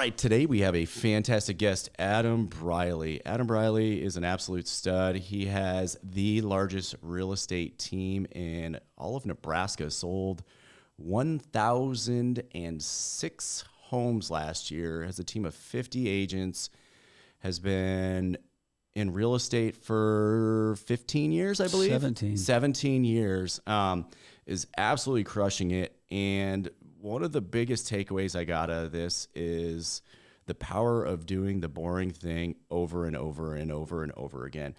right, today we have a fantastic guest, Adam Briley. Adam Briley is an absolute stud. He has the largest real estate team in all of Nebraska, sold 1,006 homes last year, has a team of 50 agents, has been in real estate for 15 years, I believe. 17 years, is absolutely crushing it. And one of the biggest takeaways I got out of this is the power of doing the boring thing over and over and over and over again.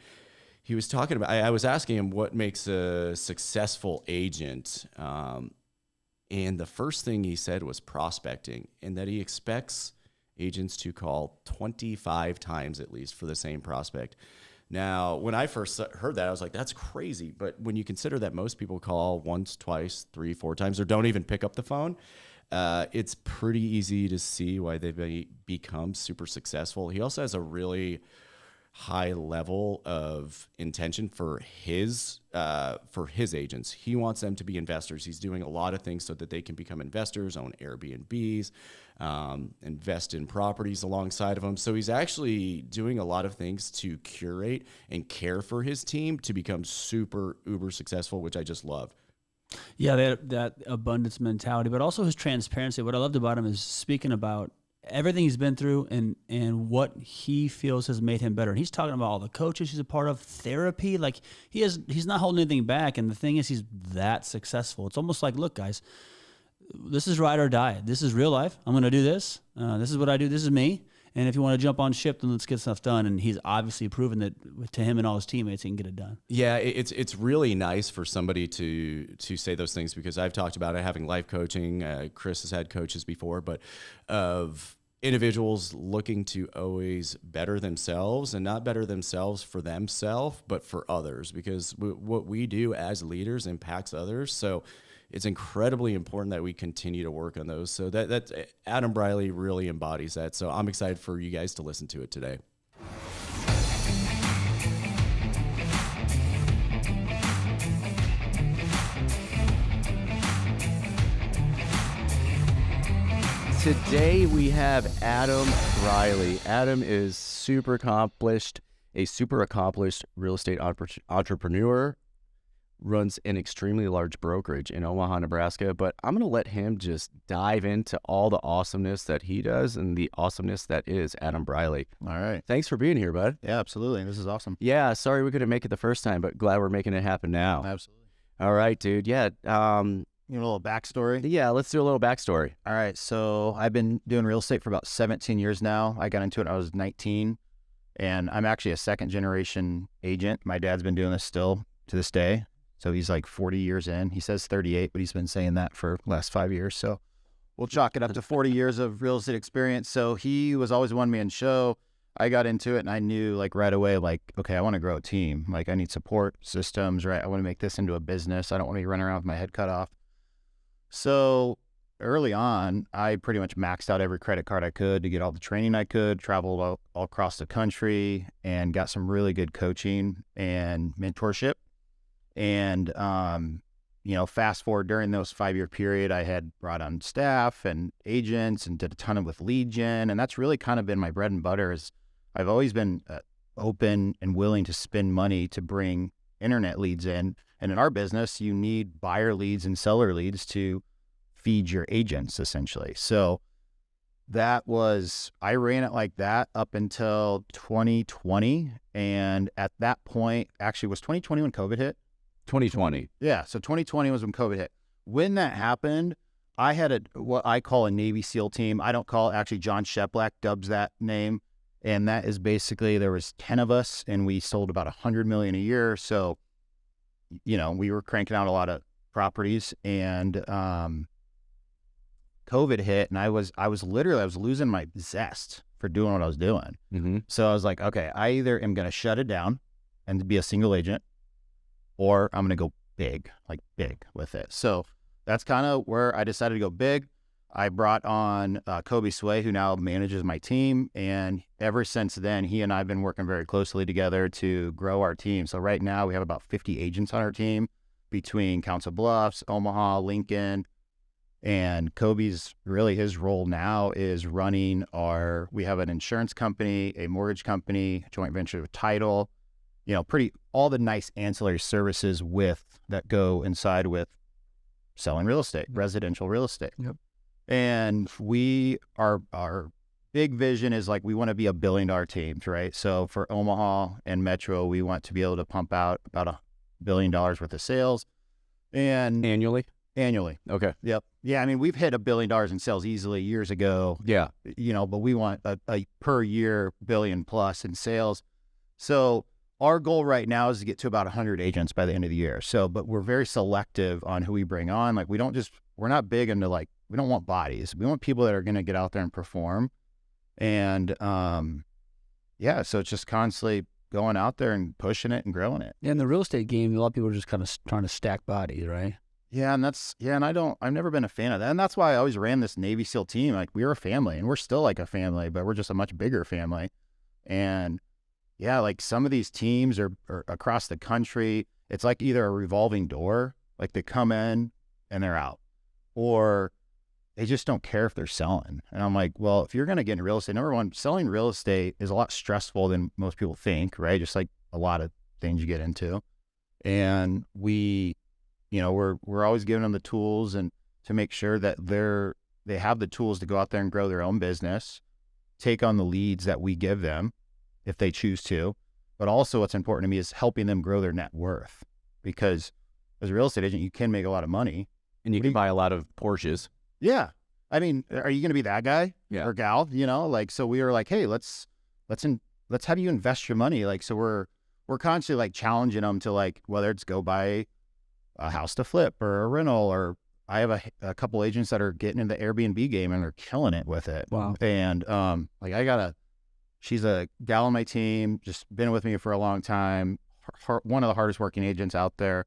He was talking about, I was asking him what makes a successful agent. And the first thing he said was prospecting, and that he expects agents to call 25 times at least for the same prospect. Now, when I first heard that, I was like, that's crazy. But when you consider that most people call once, twice, 3, 4 times, or don't even pick up the phone, it's pretty easy to see why they've become super successful. He also has a really high level of intention for his agents. He wants them to be investors. He's doing a lot of things so that they can become investors, own Airbnbs, invest in properties alongside of them. So he's actually doing a lot of things to curate and care for his team to become super uber successful, which I just love. Yeah, that abundance mentality, but also his transparency. What I loved about him is speaking about everything he's been through and what he feels has made him better. And he's talking about all the coaches he's a part of, therapy. Like he's not holding anything back. And the thing is, he's that successful. It's almost like, look, guys, this is ride or die. This is real life. I'm going to do this. This is what I do. This is me. And if you want to jump on ship, then let's get stuff done. And he's obviously proven that to him and all his teammates, he can get it done. Yeah, it's really nice for somebody to say those things, because I've talked about it, having life coaching. Chris has had coaches before, but of individuals looking to always better themselves, and not better themselves for themselves, but for others, because what we do as leaders impacts others. So it's incredibly important that we continue to work on those. So that Adam Briley really embodies that. So I'm excited for you guys to listen to it today. Today we have Adam Briley. Adam is a super accomplished real estate entrepreneur, runs an extremely large brokerage in Omaha, Nebraska, but I'm going to let him just dive into all the awesomeness that he does and the awesomeness that is Adam Briley. All right. Thanks for being here, bud. Yeah, absolutely. This is awesome. Yeah, sorry we couldn't make it the first time, but glad we're making it happen now. Absolutely. All right, dude. Yeah. You know, a little backstory? Yeah, let's do a little backstory. All right. So I've been doing real estate for about 17 years now. I got into it when I was 19, and I'm actually a second generation agent. My dad's been doing this still to this day. So he's like 40 years in. He says 38, but he's been saying that for the last 5 years. So we'll chalk it up to 40 years of real estate experience. So he was always a one-man show. I got into it, and I knew like right away, like, okay, I want to grow a team. Like, I need support systems, right? I want to make this into a business. I don't want to be running around with my head cut off. So early on, I pretty much maxed out every credit card I could to get all the training I could, traveled all across the country, and got some really good coaching and mentorship. And, fast forward during those 5-year period, I had brought on staff and agents and did a ton with lead gen. And that's really kind of been my bread and butter. Is I've always been open and willing to spend money to bring internet leads in. And in our business, you need buyer leads and seller leads to feed your agents, essentially. So I ran it like that up until 2020. And at that point, actually, was 2020 when COVID hit? 2020. Yeah. So 2020 was when COVID hit. When that happened, I had what I call a Navy SEAL team. I don't call it, actually, John Sheplack dubs that name. And that is basically, there was 10 of us, and we sold about $100 million a year. So, we were cranking out a lot of properties, and COVID hit, and I was losing my zest for doing what I was doing. Mm-hmm. So I was like, okay, I either am going to shut it down and be a single agent, or I'm going to go big with it. So that's kind of where I decided to go big. I brought on Kobe Sway, who now manages my team. And ever since then, he and I have been working very closely together to grow our team. So right now we have about 50 agents on our team between Council Bluffs, Omaha, Lincoln. And Kobe's really, his role now is running we have an insurance company, a mortgage company, joint venture with title, all the nice ancillary services that go inside with selling real estate, residential real estate. Yep. And our big vision is like, we want to be $1 billion teams, right? So for Omaha and Metro, we want to be able to pump out about $1 billion worth of sales. And Annually? Okay. Yep. Yeah. I mean, we've hit $1 billion in sales easily years ago. Yeah. But we want a per year $1 billion plus in sales. So our goal right now is to get to about 100 agents by the end of the year. But we're very selective on who we bring on. Like, we're not big into we don't want bodies. We want people that are going to get out there and perform. And, so it's just constantly going out there and pushing it and growing it. Yeah, in the real estate game, a lot of people are just kind of trying to stack bodies, right? Yeah, I've never been a fan of that. And that's why I always ran this Navy SEAL team. Like, we were a family, and we're still like a family, but we're just a much bigger family. And yeah, like some of these teams are across the country. It's like either a revolving door, like they come in and they're out, or they just don't care if they're selling. And I'm like, well, if you're going to get into real estate, number one, selling real estate is a lot stressful than most people think, right? Just like a lot of things you get into. And we're always giving them the tools and to make sure that they have the tools to go out there and grow their own business, take on the leads that we give them if they choose to. But also what's important to me is helping them grow their net worth, because as a real estate agent, you can make a lot of money. And you can buy a lot of Porsches. Yeah. I mean, are you going to be that guy or gal? So we were like, hey, let's have you invest your money. Like, so we're constantly like challenging them to like, whether it's go buy a house to flip or a rental, or I have a couple agents that are getting into the Airbnb game and they're killing it with it. Wow. And she's a gal on my team, just been with me for a long time, one of the hardest working agents out there.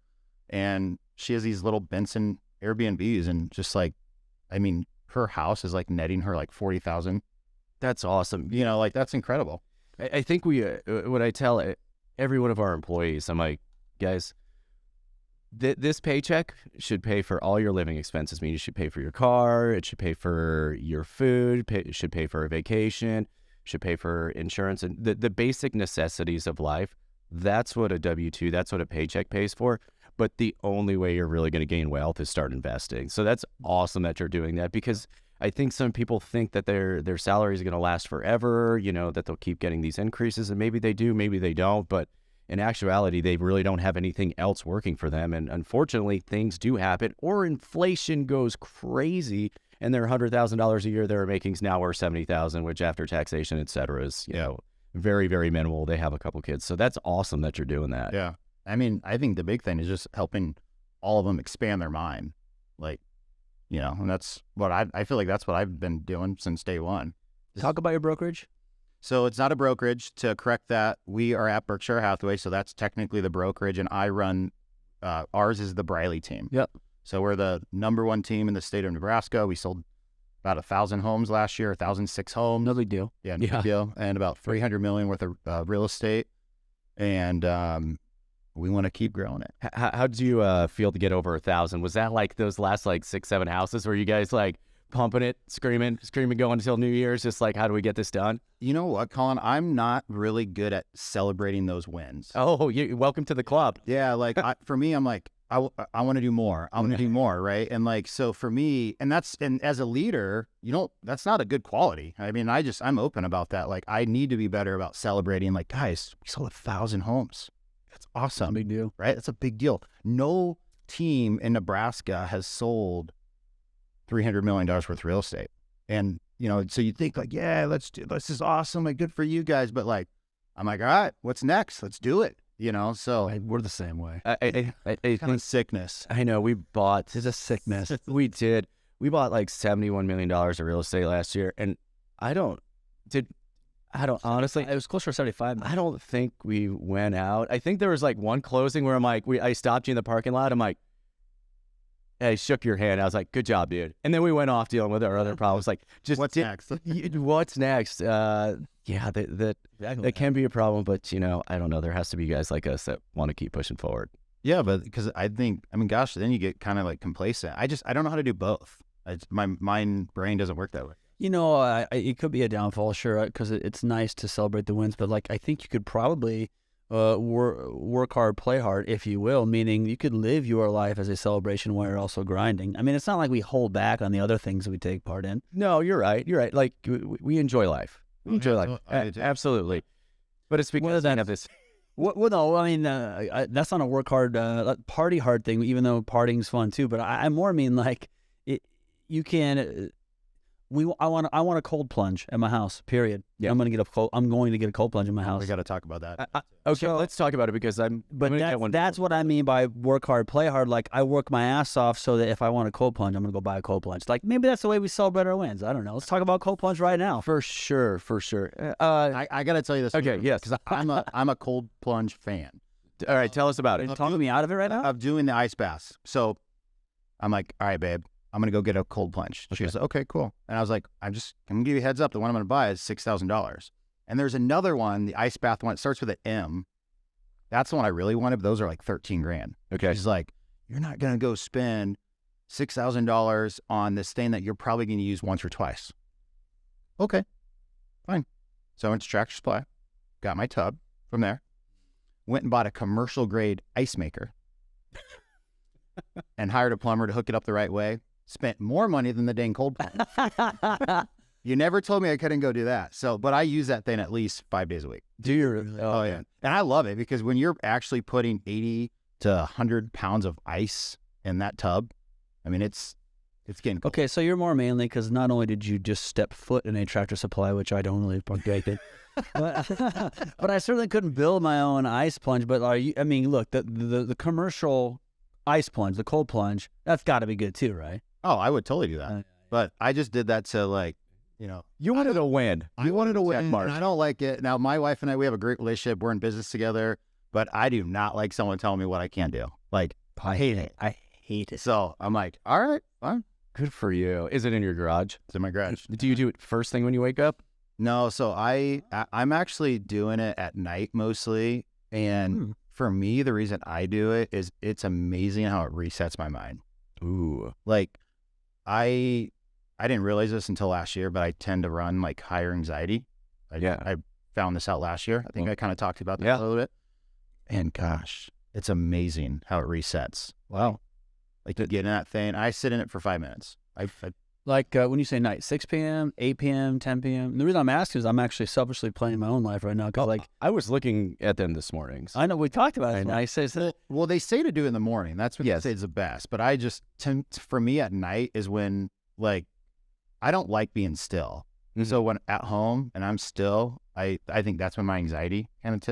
And she has these little Benson Airbnbs, and just like, I mean, her house is like netting her like $40,000. That's awesome. That's incredible. I think what I tell every one of our employees, I'm like, guys, this paycheck should pay for all your living expenses. I mean, you should pay for your car. It should pay for your food. It should pay for a vacation. Should pay for insurance and the basic necessities of life. That's what a W-2, that's what a paycheck pays for. But the only way you're really going to gain wealth is start investing. So that's awesome that you're doing that, because I think some people think that their salary is going to last forever, that they'll keep getting these increases, and maybe they do, maybe they don't. But in actuality, they really don't have anything else working for them. And unfortunately, things do happen, or inflation goes crazy, and their $100,000 a year they're making is now worth $70,000, which after taxation, et cetera, is very, very minimal. They have a couple kids. So that's awesome that you're doing that. Yeah. I mean, I think the big thing is just helping all of them expand their mind. Like, and that's what I feel like that's what I've been doing since day one. Talk about your brokerage. So it's not a brokerage. To correct that, we are at Berkshire Hathaway, so that's technically the brokerage, and I run, ours is the Briley team. Yep. So we're the number one team in the state of Nebraska. We sold about 1,000 homes last year, 1,006 homes. No big deal. Yeah, no big deal. And about $300 million worth of real estate. And we want to keep growing it. How did you feel to get over 1,000? Was that like those last like 6-7 houses where you guys like pumping it, screaming, going until New Year's, just like, how do we get this done? You know what, Colin? I'm not really good at celebrating those wins. Oh, welcome to the club. Yeah, like for me, I'm like, I want to do more. I want to do more, right? And like, so for me, and as a leader, that's not a good quality. I mean, I'm open about that. Like, I need to be better about celebrating. Like, guys, we sold 1,000 homes. That's awesome. Big deal, right? That's a big deal. No team in Nebraska has sold $300 million worth of real estate. And, so you think like, yeah, let's do this. Is awesome. Like, good for you guys. But like, I'm like, all right, what's next? Let's do it. So we're the same way. I think kind of sickness. I know we bought. It's a sickness. We did. We bought like $71 million of real estate last year. And I don't honestly, it was closer to 75. I don't think we went out. I think there was like one closing where I'm like, I stopped you in the parking lot. I'm like, I shook your hand. I was like, good job, dude. And then we went off dealing with our other problems. Like, just what's next? What's next? Yeah, that can be a problem, but I don't know. There has to be guys like us that want to keep pushing forward. Yeah, but because gosh, then you get kind of like complacent. I don't know how to do both. My brain doesn't work that way. You know, it could be a downfall, sure, because it's nice to celebrate the wins, but like I think you could probably work hard, play hard, if you will, meaning you could live your life as a celebration while you're also grinding. I mean, it's not like we hold back on the other things that we take part in. No, you're right. You're right. Like we enjoy life. We enjoy life. Absolutely. But it's because of this. Well, no, I mean, that's not a work hard, party hard thing, even though partying's fun too. But I more mean like you can. I want a cold plunge at my house. Period. Yeah. I'm going to get a cold plunge in my house. We got to talk about that. Okay, so, let's talk about it because that's what I mean by work hard, play hard. Like I work my ass off so that if I want a cold plunge, I'm going to go buy a cold plunge. Like maybe that's the way we celebrate our wins. I don't know. Let's talk about cold plunge right now. For sure. I got to tell you this. Okay. Yes. Because I'm a cold plunge fan. All right. Tell us about it. Talking me out of it right now. Of doing the ice baths. So I'm like, all right, babe. I'm going to go get a cold plunge. She goes, okay, cool. And I was like, I'm going to give you a heads up. The one I'm going to buy is $6,000. And there's another one, the ice bath one. It starts with an M. That's the one I really wanted, but those are like $13,000. Okay. She's like, you're not going to go spend $6,000 on this thing that you're probably going to use once or twice. Okay, fine. So I went to Tractor Supply, got my tub from there, went and bought a commercial grade ice maker and hired a plumber to hook it up the right way. Spent more money than the dang cold plunge. You never told me I couldn't go do that. So, but I use that thing at least 5 days a week. Do you really? Oh, yeah. And I love it because when you're actually putting 80 to 100 pounds of ice in that tub, I mean, it's getting cold. Okay, so you're more manly because not only did you just step foot in a Tractor Supply, which I don't really partake in, but I certainly couldn't build my own ice plunge. But I mean, look, the commercial ice plunge, the cold plunge, that's got to be good too, right? Oh, I would totally do that. But I just did that to like, you wanted to win. I wanted to win, and I don't like it. Now, my wife and I, we have a great relationship. We're in business together, but I do not like someone telling me what I can't do. Like, I hate it. I hate it. So I'm like, all right, fine. Good for you. Is it in your garage? It's in my garage. Do you do it first thing when you wake up? No, so I'm actually doing it at night mostly. And for me, the reason I do it is it's amazing how it resets my mind. Ooh. Like, I didn't realize this until last year, but I tend to run like higher anxiety. I found this out last year. I think I kind of talked about that a little bit. And gosh, it's amazing how it resets. Wow. Like you get in that thing. I sit in it for 5 minutes. Like when you say night, 6 p.m., 8 p.m., 10 p.m. And the reason I'm asking is I'm actually selfishly playing my own life right now. Cause I was looking at them this morning. So. I know we talked about it. I say well, they say to do it in the morning. That's what they say is the best. But I just tend, for me at night is when like I don't like being still. Mm-hmm. So when at home and I'm still, I think that's when my anxiety kind of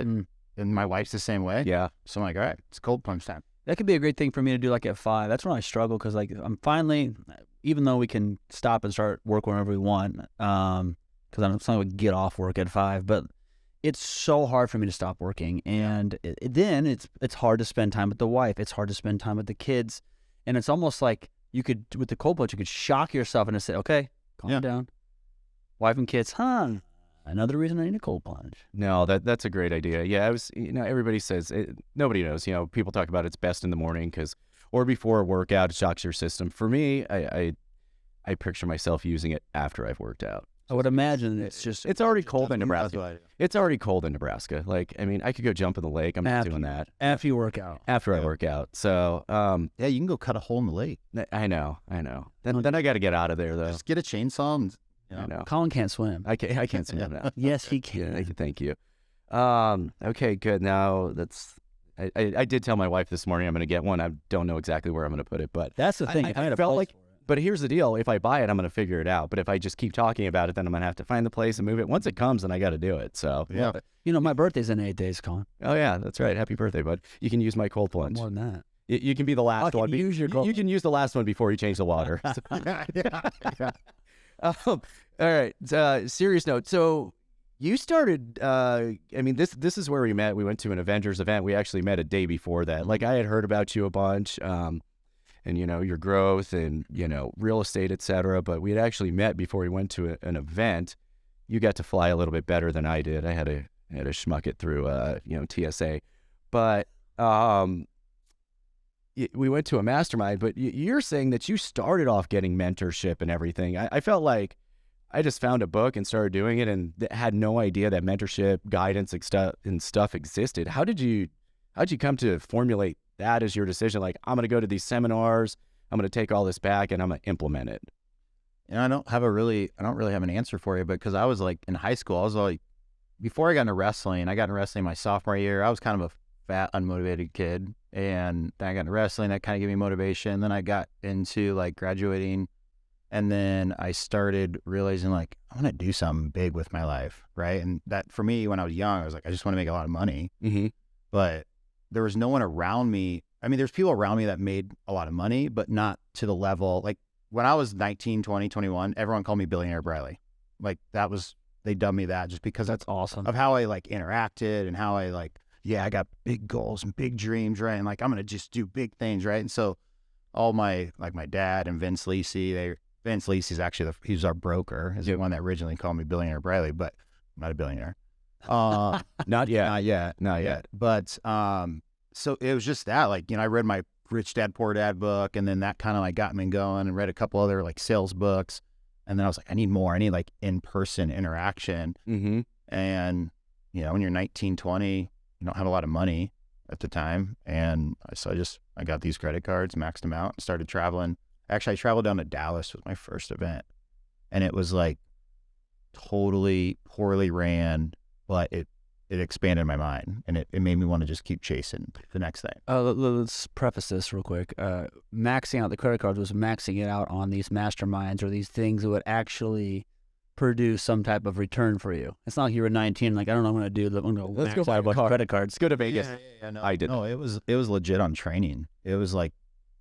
and my wife's the same way. Yeah. So I'm like, all right, it's cold plunge time. That could be a great thing for me to do like at 5. That's when I struggle because like I'm finally, even though we can stop and start work whenever we want, because I'm not going to get off work at 5, but it's so hard for me to stop working. And then it's hard to spend time with the wife. It's hard to spend time with the kids. And it's almost like you could, with the cold plunge, you could shock yourself and just say, okay, calm down. Wife and kids, another reason I need a cold plunge. No, that's a great idea. Yeah, everybody says, nobody knows, people talk about it's best in the morning or before a workout, it shocks your system. For me, I picture myself using it after I've worked out. I would imagine it's already cold in Nebraska. It's already cold in Nebraska. Like, I mean, I could go jump in the lake. I'm not doing that. After you work out. After I work out. So, yeah, you can go cut a hole in the lake. I know. Then I got to get out of there, though. Just get a chainsaw and, I know. Colin can't swim. I can't swim now. Yes, he can. Yeah, thank you. Okay, good. Now I did tell my wife this morning I'm going to get one. I don't know exactly where I'm going to put it, but that's the thing. I felt like. But here's the deal. If I buy it, I'm going to figure it out. But if I just keep talking about it, then I'm going to have to find the place and move it. Once it comes, then I got to do it. So, yeah. My birthday's in 8 days, Colin. Oh, yeah, that's right. Happy birthday, bud. You can use my cold plunge. More than that. You can be the last one. You can use the last one before you change the water. Yeah. All right. Serious note. So you started, this is where we met. We went to an Avengers event. We actually met a day before that. Like I had heard about you a bunch. And, your growth and, real estate, et cetera. But we had actually met before we went to an event. You got to fly a little bit better than I did. I had to schmuck it through, TSA. But we went to a mastermind, but you're saying that you started off getting mentorship and everything. I felt like I just found a book and started doing it and had no idea that mentorship, guidance and stuff existed. How'd you come to formulate that as your decision? Like, I'm going to go to these seminars, I'm going to take all this back and I'm going to implement it. And I don't really have an answer for you, but because I was like in high school, I was like, before I got into wrestling my sophomore year. I was kind of a fat, unmotivated kid. And then I got into wrestling, that kind of gave me motivation. Then I got into like graduating, and then I started realizing like, I want to do something big with my life, right? And that for me, when I was young, I was like, I just want to make a lot of money. Mm-hmm. But there was no one around me. I mean, there's people around me that made a lot of money, but not to the level. Like when I was 19, 20, 21, everyone called me Billionaire Briley. Like they dubbed me that just because that's awesome of how I like interacted and how I like, yeah, I got big goals and big dreams, right? And like, I'm going to just do big things, right? And so all my dad and Vince Lisi, Vince Lisi's actually he's our broker, is the one that originally called me Billionaire Briley, but I'm not a billionaire. Not yet. But so it was just that, like, I read my Rich Dad Poor Dad book, and then that kind of like got me going, and read a couple other like sales books. And then I was like, I need more. I need like in-person interaction. Mm-hmm. And, when you're 19, 20, you don't have a lot of money at the time. And so I got these credit cards, maxed them out, and started traveling. Actually, I traveled down to Dallas with my first event. And it was like totally poorly ran, but it expanded my mind, and it made me want to just keep chasing the next thing. Let's preface this real quick. Maxing out the credit cards was maxing it out on these masterminds or these things that would actually produce some type of return for you. It's not like you were 19, like, I don't know what I'm going to do. I'm going to max out a bunch of credit cards. Let's go to Vegas. No, I did. No, it was legit on training. It was like,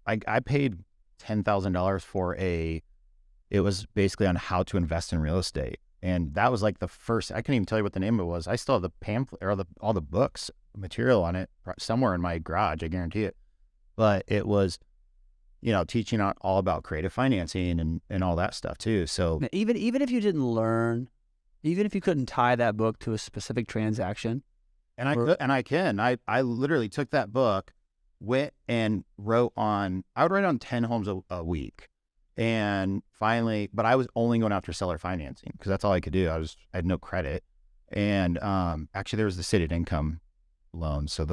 I paid $10,000 for it was basically on how to invest in real estate. And that was like the first, I couldn't even tell you what the name of it was. I still have the pamphlet or all the books, material on it somewhere in my garage, I guarantee it. But it was, teaching all about creative financing and all that stuff too. So even if you didn't learn, even if you couldn't tie that book to a specific transaction. I literally took that book, went and I would write on 10 homes a week. And finally, but I was only going after seller financing because that's all I could do. I had no credit. And actually there was the stated income loan. So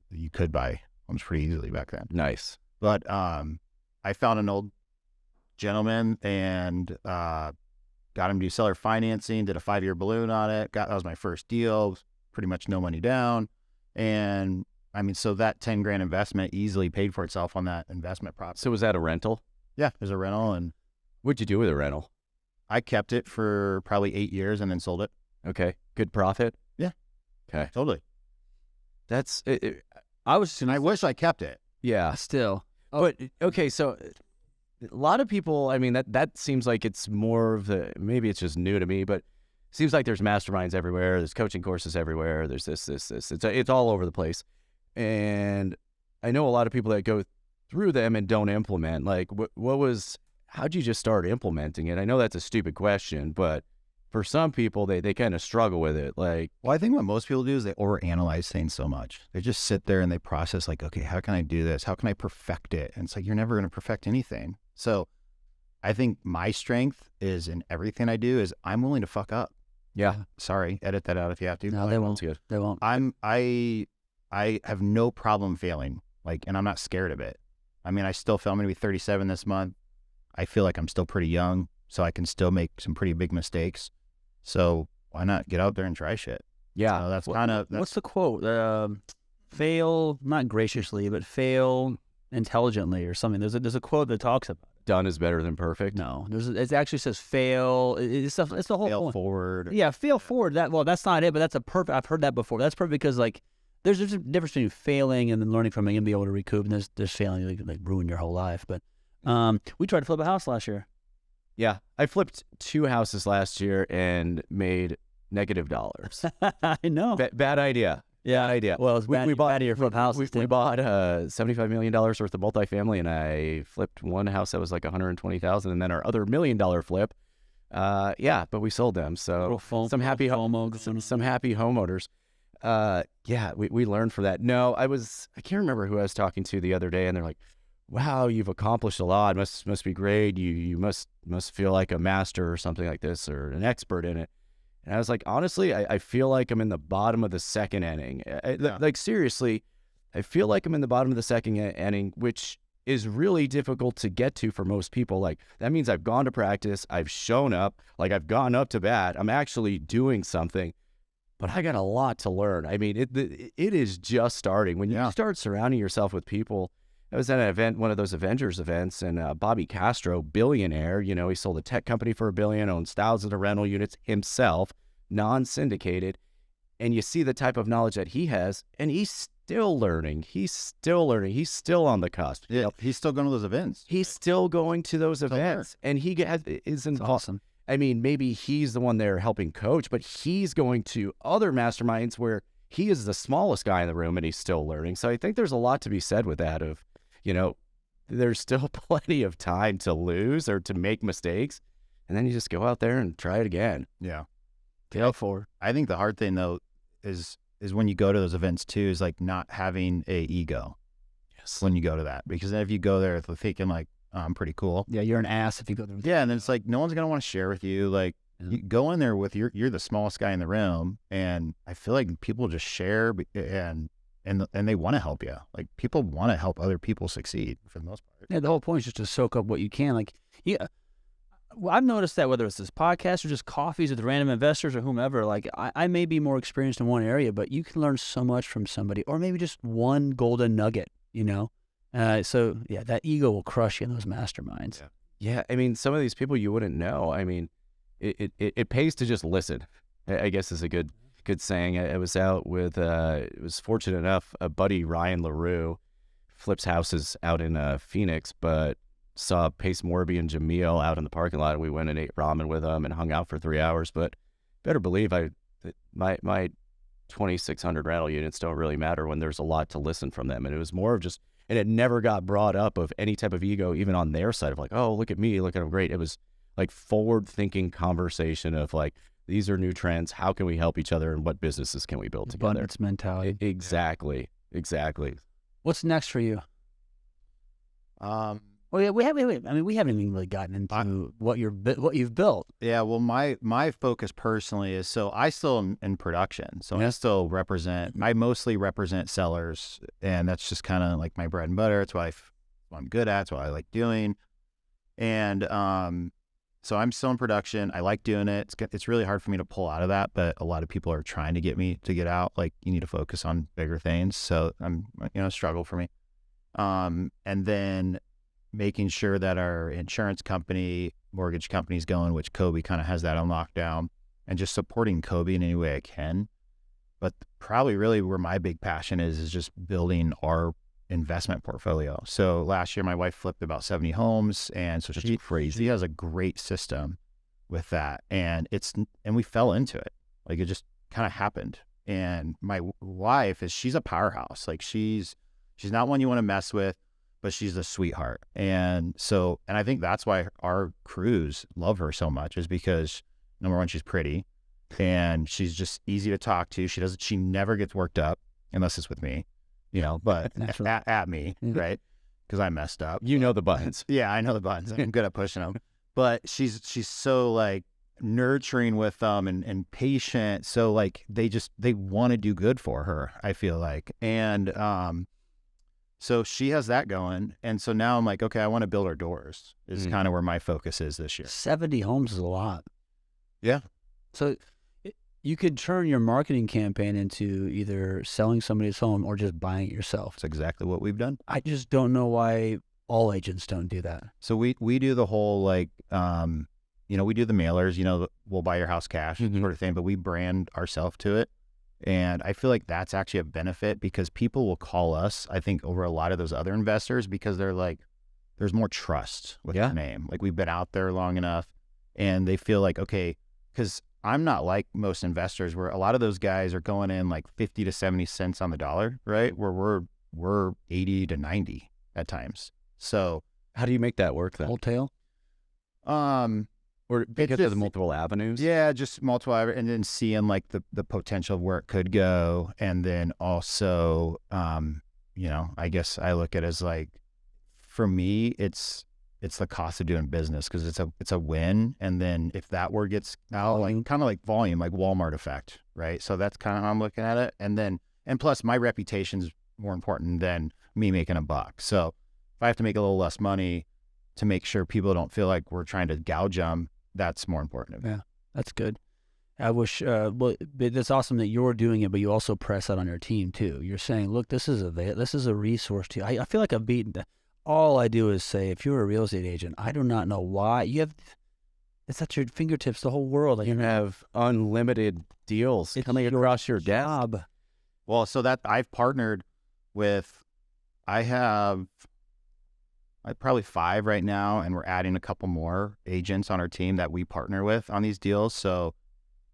you could buy homes pretty easily back then. Nice. But I found an old gentleman and got him to do seller financing, did a 5-year balloon on it. That was my first deal, pretty much no money down. And I mean, so that 10 grand investment easily paid for itself on that investment property. So was that a rental? Yeah, there's a rental. And what'd you do with a rental? I kept it for probably 8 years and then sold it. Okay. Good profit? Yeah. Okay. Totally. That's I wish I kept it. Yeah. Still. But okay, so a lot of people, I mean, that seems like it's more of maybe it's just new to me, but it seems like there's masterminds everywhere, there's coaching courses everywhere, there's this. It's all over the place. And I know a lot of people that go through them and don't implement. Like, how'd you just start implementing it? I know that's a stupid question, but for some people, they kind of struggle with it. Like, well, I think what most people do is they overanalyze things so much. They just sit there and they process like, okay, how can I do this? How can I perfect it? And it's like, you're never going to perfect anything. So I think my strength is in everything I do is I'm willing to fuck up. Yeah. Sorry. Edit that out if you have to. No, they won't. Good. They won't. I have no problem failing. Like, and I'm not scared of it. I mean, I still fail. I'm going to be 37 this month. I feel like I'm still pretty young, so I can still make some pretty big mistakes. So why not get out there and try shit? Yeah. That's kind of... What's the quote? Fail, not graciously, but fail intelligently or something. There's a quote that talks about it. Done is better than perfect. No, it actually says fail. It's the whole fail point. Forward. Yeah, fail forward. That's not it, but that's a perfect... I've heard that before. That's perfect because, like, there's a difference between failing and then learning from it and be able to recoup. And there's failing like ruin your whole life. But we tried to flip a house last year. Yeah, I flipped 2 houses last year and made $- I know. Bad idea. Yeah, bad idea. Well, it's bad. We bought your flip house. We bought $75 million worth of multifamily, and I flipped one house that was like $120,000, and then our other $1 million flip. Yeah, but we sold them. So some happy homeowners. Yeah, we learned from that. No, I can't remember who I was talking to the other day, and they're like, wow, you've accomplished a lot. Must be great. You must feel like a master or something like this, or an expert in it. And I was like, honestly, I feel like I'm in the bottom of the second inning. Like seriously, I feel like I'm in the bottom of the second inning, which is really difficult to get to for most people. Like that means I've gone to practice, I've shown up, like I've gone up to bat, I'm actually doing something, but I got a lot to learn. I mean, it is just starting. When you start surrounding yourself with people, I was at an event, one of those Avengers events, and Bobby Castro, billionaire, you know, he sold a tech company for $1 billion, owns thousands of rental units himself, non-syndicated, and you see the type of knowledge that he has, and he's still learning. He's still on the cusp. Yeah, you know? He's still going to those events. He's still going to those events, and he is involved. Awesome. I mean, maybe he's the one there helping coach, but he's going to other masterminds where he is the smallest guy in the room, and he's still learning. So I think there's a lot to be said with that of, you know, there's still plenty of time to lose or to make mistakes, and then you just go out there and try it again. Yeah. Go for it. I think the hard thing, though, is when you go to those events, too, is like not having a ego. Yes. When you go to that. Because then if you go there thinking like, oh, I'm pretty cool. Yeah, you're an ass if you go there. Yeah, and then it's like no one's going to want to share with you. Like, you go in there with you're the smallest guy in the room, and I feel like people just share and they want to help you. Like, people want to help other people succeed for the most part. Yeah, the whole point is just to soak up what you can. Like, yeah, well, I've noticed that whether it's this podcast or just coffees with random investors or whomever, like I may be more experienced in one area, but you can learn so much from somebody, or maybe just one golden nugget, you know? So yeah, that ego will crush you in those masterminds. Yeah. I mean, some of these people you wouldn't know. I mean, it pays to just listen, I guess is a good saying. I was out with, was fortunate enough, a buddy, Ryan LaRue, flips houses out in Phoenix, but saw Pace Morby and Jamil out in the parking lot, and we went and ate ramen with them and hung out for 3 hours. But better believe my 2,600 rental units don't really matter when there's a lot to listen from them. And it was more of just, and it never got brought up of any type of ego, even on their side of like, oh, look at me, look at them, great. It was like forward-thinking conversation of like, these are new trends. How can we help each other, and what businesses can we build together? Abundance mentality. Exactly. What's next for you? Well, yeah, we haven't even really gotten into what you've built. Yeah, well, my focus personally is, so I still am in production. So I still I mostly represent sellers, and that's just kind of like my bread and butter. It's what I'm good at. It's what I like doing. And so I'm still in production. I like doing it. It's really hard for me to pull out of that, but a lot of people are trying to get me to get out. Like, you need to focus on bigger things. So I'm, struggle for me. And then making sure that our insurance company, mortgage company is going, which Kobe kind of has that on lockdown, and just supporting Kobe in any way I can. But probably really where my big passion is just building our investment portfolio. So last year, my wife flipped about 70 homes, and so she has a great system with that. And we fell into it. Like, it just kind of happened. And my wife she's a powerhouse. Like, she's not one you want to mess with, but she's a sweetheart. And I think that's why our crews love her so much, is because, number one, she's pretty, and she's just easy to talk to. She never gets worked up unless it's with me, but at me, right? Because I messed up. You know the buttons. Yeah, I know the buttons. I'm good at pushing them. But she's so like nurturing with them and patient. So like they want to do good for her, I feel like. And so she has that going. And so now I'm like, okay, I want to build our doors is kind of where my focus is this year. 70 homes is a lot. Yeah. So you could turn your marketing campaign into either selling somebody's home or just buying it yourself. That's exactly what we've done. I just don't know why all agents don't do that. So we do the whole like, we do the mailers, we'll buy your house cash sort of thing, but we brand ourselves to it. And I feel like that's actually a benefit, because people will call us, I think, over a lot of those other investors, because they're like, there's more trust with the name. Like, we've been out there long enough, and they feel like, okay, because I'm not like most investors where a lot of those guys are going in like 50 to 70 cents on the dollar, right? Where we're 80 to 90 at times. So how do you make that work then? Wholesale? Or because of the multiple avenues? Yeah, just multiple avenues, and then seeing like the potential of where it could go. And then also, I guess I look at it as like for me, it's the cost of doing business, because it's a win. And then if that word gets out, like kind of like volume, like Walmart effect, right? So that's kind of how I'm looking at it. And plus my reputation is more important than me making a buck. So if I have to make a little less money to make sure people don't feel like we're trying to gouge them, that's more important to me. Yeah, that's good. I wish, well, it's awesome that you're doing it, but you also press that on your team too. You're saying, look, this is a resource to you. I feel like I've beaten that. All I do is say, if you're a real estate agent, I do not know why it's at your fingertips, the whole world. Like, you have unlimited deals coming across your desk. Well, so that I've partnered with, I have probably 5 right now, and we're adding a couple more agents on our team that we partner with on these deals. So,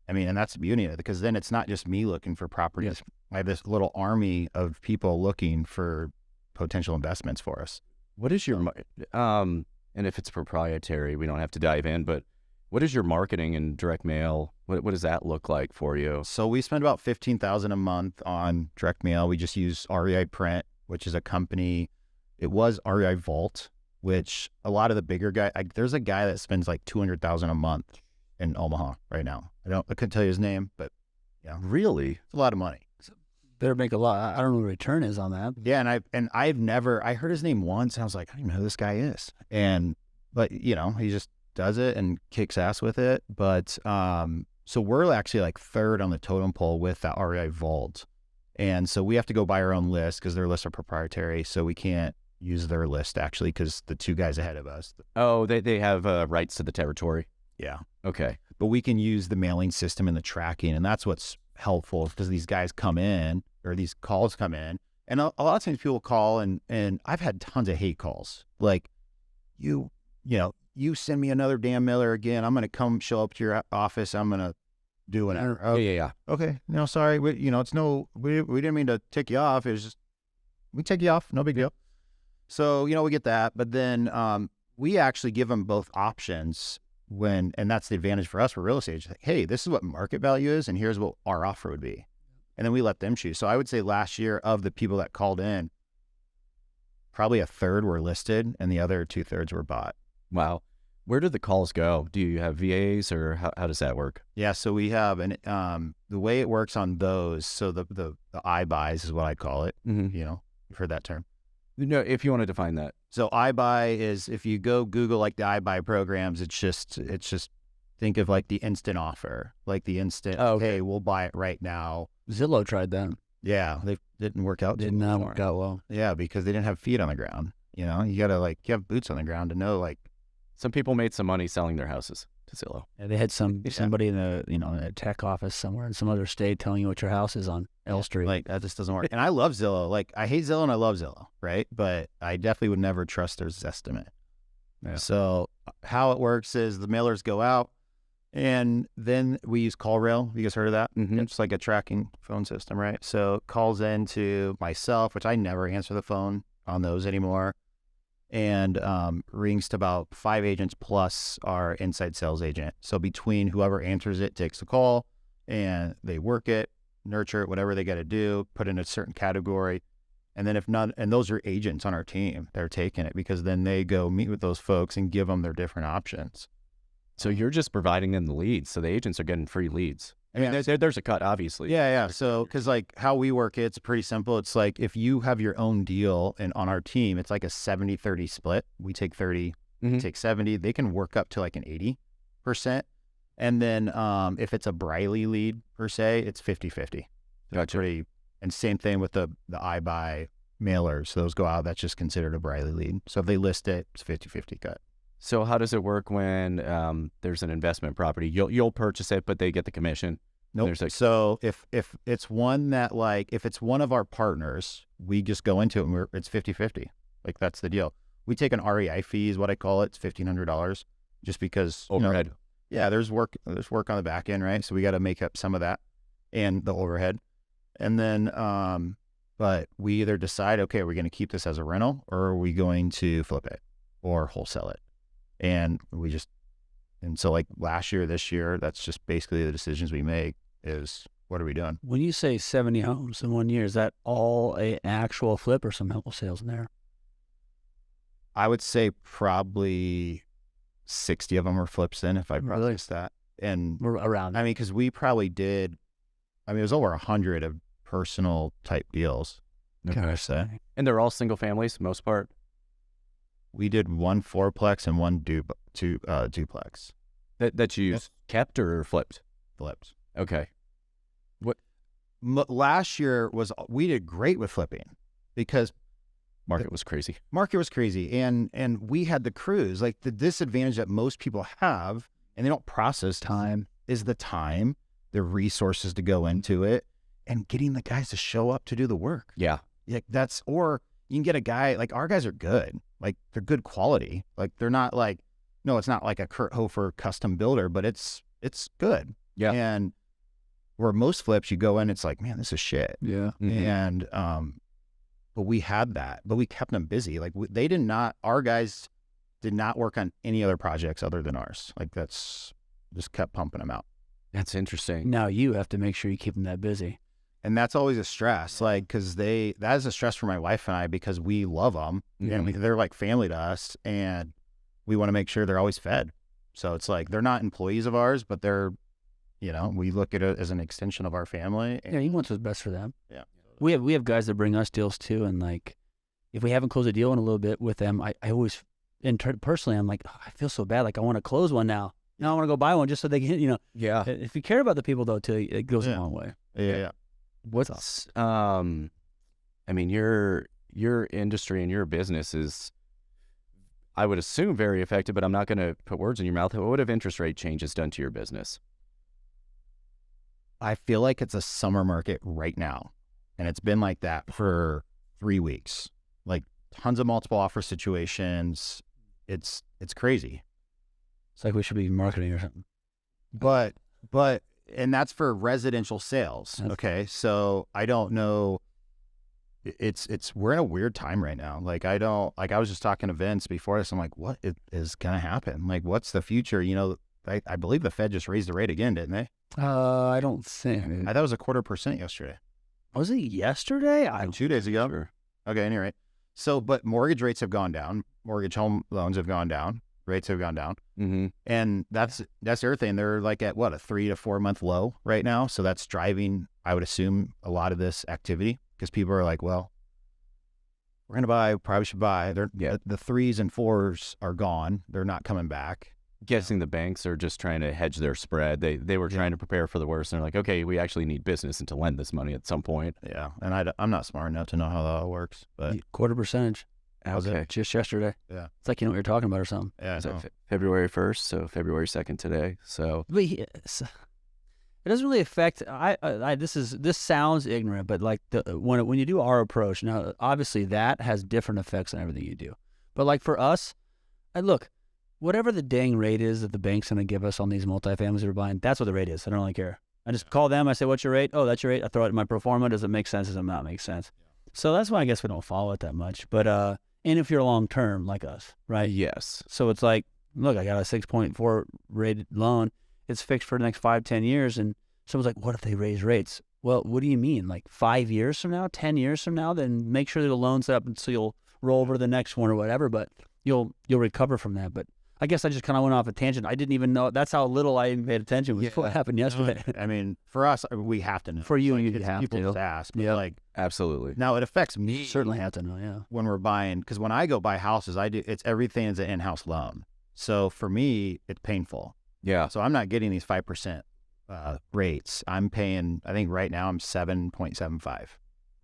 I mean, and that's the beauty of it, because then it's not just me looking for properties. I have this little army of people looking for potential investments for us. What is your, and if it's proprietary, we don't have to dive in, but what is your marketing and direct mail? What does that look like for you? So we spend about $15,000 a month on direct mail. We just use REI Print, which is a company. It was REI Vault, which a lot of the bigger guys, there's a guy that spends like $200,000 a month in Omaha right now. I couldn't tell you his name, but yeah. Really? It's a lot of money. Better make a lot. I don't know what the return is on that. Yeah, I heard his name once, and I was like, I don't even know who this guy is. But you know, he just does it and kicks ass with it. But so we're actually like 3rd on the totem pole with that REI Vault. And so we have to go buy our own list, because their lists are proprietary. So we can't use their list actually, because the 2 guys ahead of us. Oh, they have rights to the territory. Yeah. Okay. But we can use the mailing system and the tracking, and that's what's helpful, because these guys come in, or these calls come in, and a lot of times people call, and I've had tons of hate calls. Like, you send me another damn mailer again, I'm going to come show up to your office, I'm going to do an error. Oh, yeah. Okay. No, sorry. We didn't mean to take you off. It was just, we take you off. No big deal. So, we get that. But then we actually give them both options and that's the advantage for us for real estate. Like, hey, this is what market value is, and here's what our offer would be. And then we let them choose. So I would say last year, of the people that called in, probably 1/3 were listed and the other 2/3 were bought. Wow. Where do the calls go? Do you have VAs, or how does that work? Yeah, so we have, the way it works on those, so the iBuys is what I call it. Mm-hmm. You've heard that term. No, if you want to define that. So iBuy is, if you go Google like the iBuy programs, it's just think of like the instant offer, like the instant, hey, we'll buy it right now. Zillow tried that. Yeah, they didn't work out. Did not work out well. Yeah, because they didn't have feet on the ground. You gotta you have boots on the ground to know. Like, some people made some money selling their houses to Zillow. Yeah, they had somebody in a tech office somewhere in some other state telling you what your house is on L Street. Like, that just doesn't work. And I love Zillow. Like, I hate Zillow and I love Zillow, right? But I definitely would never trust their estimate. Yeah. So how it works is the mailers go out, and then we use CallRail. You guys heard of that? Mm-hmm. It's like a tracking phone system, right? So it calls into myself, which I never answer the phone on those anymore, and rings to about 5 agents plus our inside sales agent. So between whoever answers it takes the call, and they work it, nurture it, whatever they got to do, put in a certain category. And then if not, and those are agents on our team, they're taking it, because then they go meet with those folks and give them their different options. So you're just providing them the leads. So the agents are getting free leads. I mean, there's a cut, obviously. Yeah. So, because like how we work it's pretty simple. It's like, if you have your own deal, and on our team, it's like a 70-30 split. We take 30, we take 70. They can work up to like an 80%. And then if it's a Briley lead per se, it's 50-50. Gotcha. And same thing with the iBuy mailers. Those go out. That's just considered a Briley lead. So if they list it, it's 50-50 cut. So how does it work when there's an investment property? You'll purchase it, but they get the commission? Nope. So if it's one that, like, if it's one of our partners, we just go into it and it's 50-50. Like, that's the deal. We take an REI fee is what I call it. It's $1,500, just because overhead. There's work on the back end, right? So we got to make up some of that and the overhead. And then, but we either decide, okay, are we going to keep this as a rental, or are we going to flip it or wholesale it? And so like last year, this year, that's just basically the decisions we make is, what are we doing? When you say 70 homes in 1 year, is that all an actual flip or some wholesales in there? I would say probably 60 of them are flips in if I process that. And we're around. I mean, because we probably did, it was over 100 of personal type deals. Okay. And they're all single families, most part? We did one fourplex and one duplex. That you kept or flipped? Flipped. Okay. What? Last year we did great with flipping because market was crazy. And we had the crews. Like the disadvantage that most people have, and they don't process time, is the time, the resources to go into it, and getting the guys to show up to do the work. Yeah. Like or you can get a guy, like our guys are good. Like they're good quality. Like they're not like, no, it's not like a Kurt Hofer custom builder, but it's good. Yeah. And where most flips, you go in, it's like, man, this is shit. Yeah. Mm-hmm. And, but we had that, but we kept them busy. Like our guys did not work on any other projects other than ours. Like just kept pumping them out. That's interesting. Now you have to make sure you keep them that busy. And that's always a stress, like, because that is a stress for my wife and I, because we love them and they're like family to us, and we want to make sure they're always fed. So it's like, they're not employees of ours, but they're, we look at it as an extension of our family. Yeah, he wants what's best for them. Yeah. We have guys that bring us deals too, and like, if we haven't closed a deal in a little bit with them, I always, personally, I'm like, oh, I feel so bad. Like I want to close one now. Now I want to go buy one just so they can, Yeah. If you care about the people though, too, it goes a long way. Yeah. What's your industry and your business is, I would assume, very affected, but I'm not going to put words in your mouth. What have interest rate changes done to your business? I feel like it's a summer market right now, and it's been like that for 3 weeks. Like tons of multiple offer situations. It's crazy. It's like we should be marketing or something. But and that's for residential sales. Okay. So I don't know. We're in a weird time right now. Like I was just talking to Vince before this. I'm like, what is going to happen? Like, what's the future? I believe the Fed just raised the rate again, didn't they? I don't think. I thought it was 0.25% yesterday. Was it yesterday? 2 days ago. Sure. Okay. Anyway. So, but mortgage rates have gone down. Mortgage home loans have gone down. Rates have gone down. Mm-hmm. And that's the other thing. They're like at a 3 to 4 month low right now. So that's driving, I would assume, a lot of this activity, because people are like, well, we're going to buy, probably should buy. The 3s and 4s are gone. They're not coming back. Guessing the banks are just trying to hedge their spread. They were trying to prepare for the worst. And they're like, okay, we actually need business and to lend this money at some point. Yeah. And I'm not smart enough to know how that all works, but quarter percentage. How's it? Just yesterday. Yeah. It's like you know what you're talking about or something. Yeah. February 1st, so February 2nd today. So but it doesn't really affect. This sounds ignorant, but like when you do our approach, now obviously that has different effects on everything you do. But like for us, look, whatever the dang rate is that the bank's going to give us on these multifamilies that we're buying, that's what the rate is. I don't really care. I just call them. I say, what's your rate? Oh, that's your rate. I throw it in my pro forma. Does it make sense? Does it not make sense? So that's why I guess we don't follow it that much. But and if you're long term like us, right? Yes. So it's like, look, I got a 6.4 rated loan. It's fixed for the next 5-10 years. And someone's like, what if they raise rates? Well, what do you mean? Like 5 years from now, 10 years from now? Then make sure that the loan's up, and so you'll roll over to the next one or whatever. But you'll recover from that. But I guess I just kind of went off a tangent. I didn't even know. That's how little I even paid attention with what happened yesterday. I mean, for us, we have to know. For you, you have people to. Ask, but like, absolutely. Now it affects me. You certainly have to know. Yeah. When we're buying, because when I go buy houses, everything is an in-house loan. So for me, it's painful. Yeah. So I'm not getting these 5% rates. I'm paying. I think right now I'm 7.75.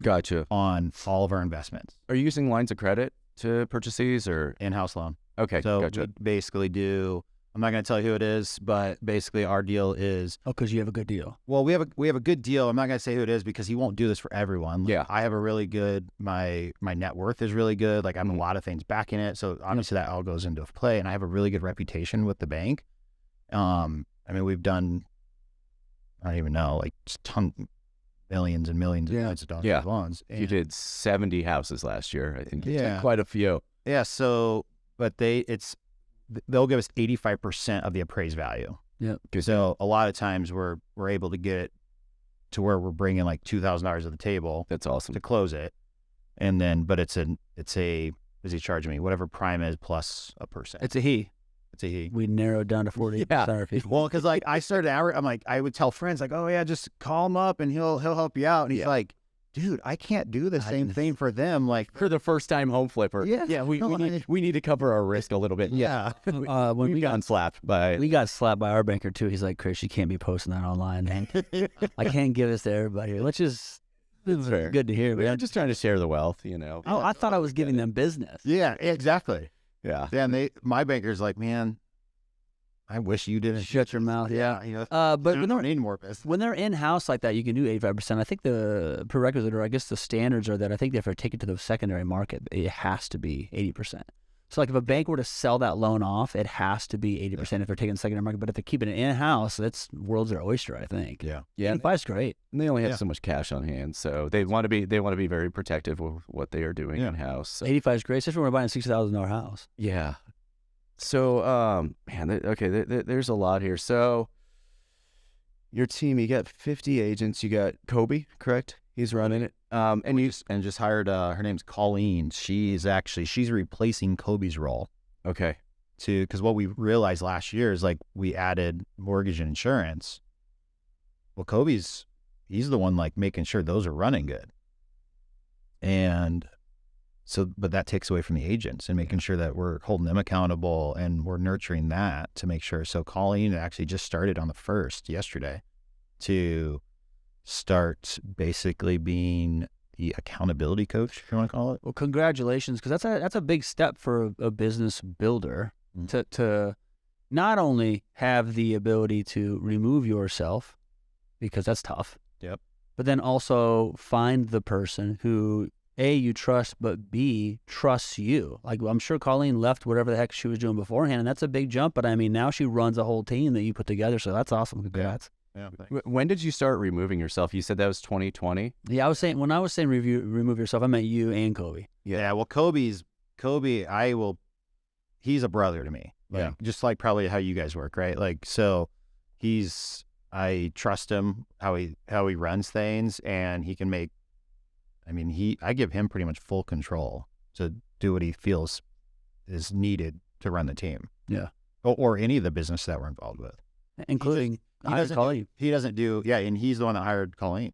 Gotcha. On all of our investments. Are you using lines of credit to purchase these, or in-house loan? Okay, so gotcha. We basically do. I'm not going to tell you who it is, but basically our deal is. Oh, because you have a good deal. Well, we have a good deal. I'm not going to say who it is because he won't do this for everyone. Yeah. I have a really good. My net worth is really good. Like I have a lot of things backing it, so obviously that all goes into play. And I have a really good reputation with the bank. I mean, we've done. I don't even know, like millions and millions of dollars of loans. And you did 70 houses last year, I think. Yeah, quite a few. Yeah. So, but they'll give us 85% of the appraised value. Yeah. So a lot of times we're able to get it to where we're bringing like $2,000 to the table. That's awesome to close it, and then but it's a does he charge me? Whatever prime is plus a percent. It's a he. It's a he. We narrowed down to 40 people. Well, because like I started, I'm like, I would tell friends like, oh yeah, just call him up and he'll help you out. And he's like, dude, I can't do the same thing for them. Like for the first time home flipper. Yeah. We need to cover our risk a little bit. Yeah. When we got slapped by our banker too. He's like, Chris, you can't be posting that online, man. I can't give this to everybody. Let's just. It's good to hear. We're just trying to share the wealth, Oh, I thought I was giving them business. Yeah, exactly. Yeah. Yeah, and my banker's like, man, I wish you didn't shut your mouth. Yeah. You know, but when don't need more business. When they're in house like that, you can do 85%. I think the prerequisite, or I guess the standards, are that I think if they take it to the secondary market, it has to be 80%. So like if a bank were to sell that loan off, it has to be 80% if they're taking the secondary market. But if they're keeping it in house, that's world's their oyster, I think. Yeah. 85's great. And they only have so much cash on hand, so they want to be very protective of what they are doing in house. So. 85's great, especially when we're buying a $60,000 house. Yeah. So there's a lot here. So your team, you got 50 agents. You got Kobe, correct? He's running it. And just hired, her name's Colleen. She's replacing Kobe's role. Okay. Because what we realized last year is like we added mortgage and insurance. Well, he's the one like making sure those are running good. And so, but that takes away from the agents and making sure that we're holding them accountable and we're nurturing that to make sure. So Colleen actually just started on the 1st yesterday to start basically being the accountability coach, if you want to call it. Well, congratulations, because that's a big step for a business builder to not only have the ability to remove yourself, because that's tough. Yep. But then also find the person who A, you trust, but B, trusts you. Like I'm sure Colleen left whatever the heck she was doing beforehand, and that's a big jump. But I mean, now she runs a whole team that you put together, so that's awesome. Congrats. Yeah. When did you start removing yourself? You said that was 2020? Yeah, when I was saying remove yourself, I meant you and Kobe. Yeah, well, Kobe, he's a brother to me. Like, just like probably how you guys work, right? Like, so I trust him, how he runs things, and he can make, I give him pretty much full control to do what he feels is needed to run the team. Yeah. Or any of the business that we're involved with. Including... He doesn't do, and he's the one that hired Colleen.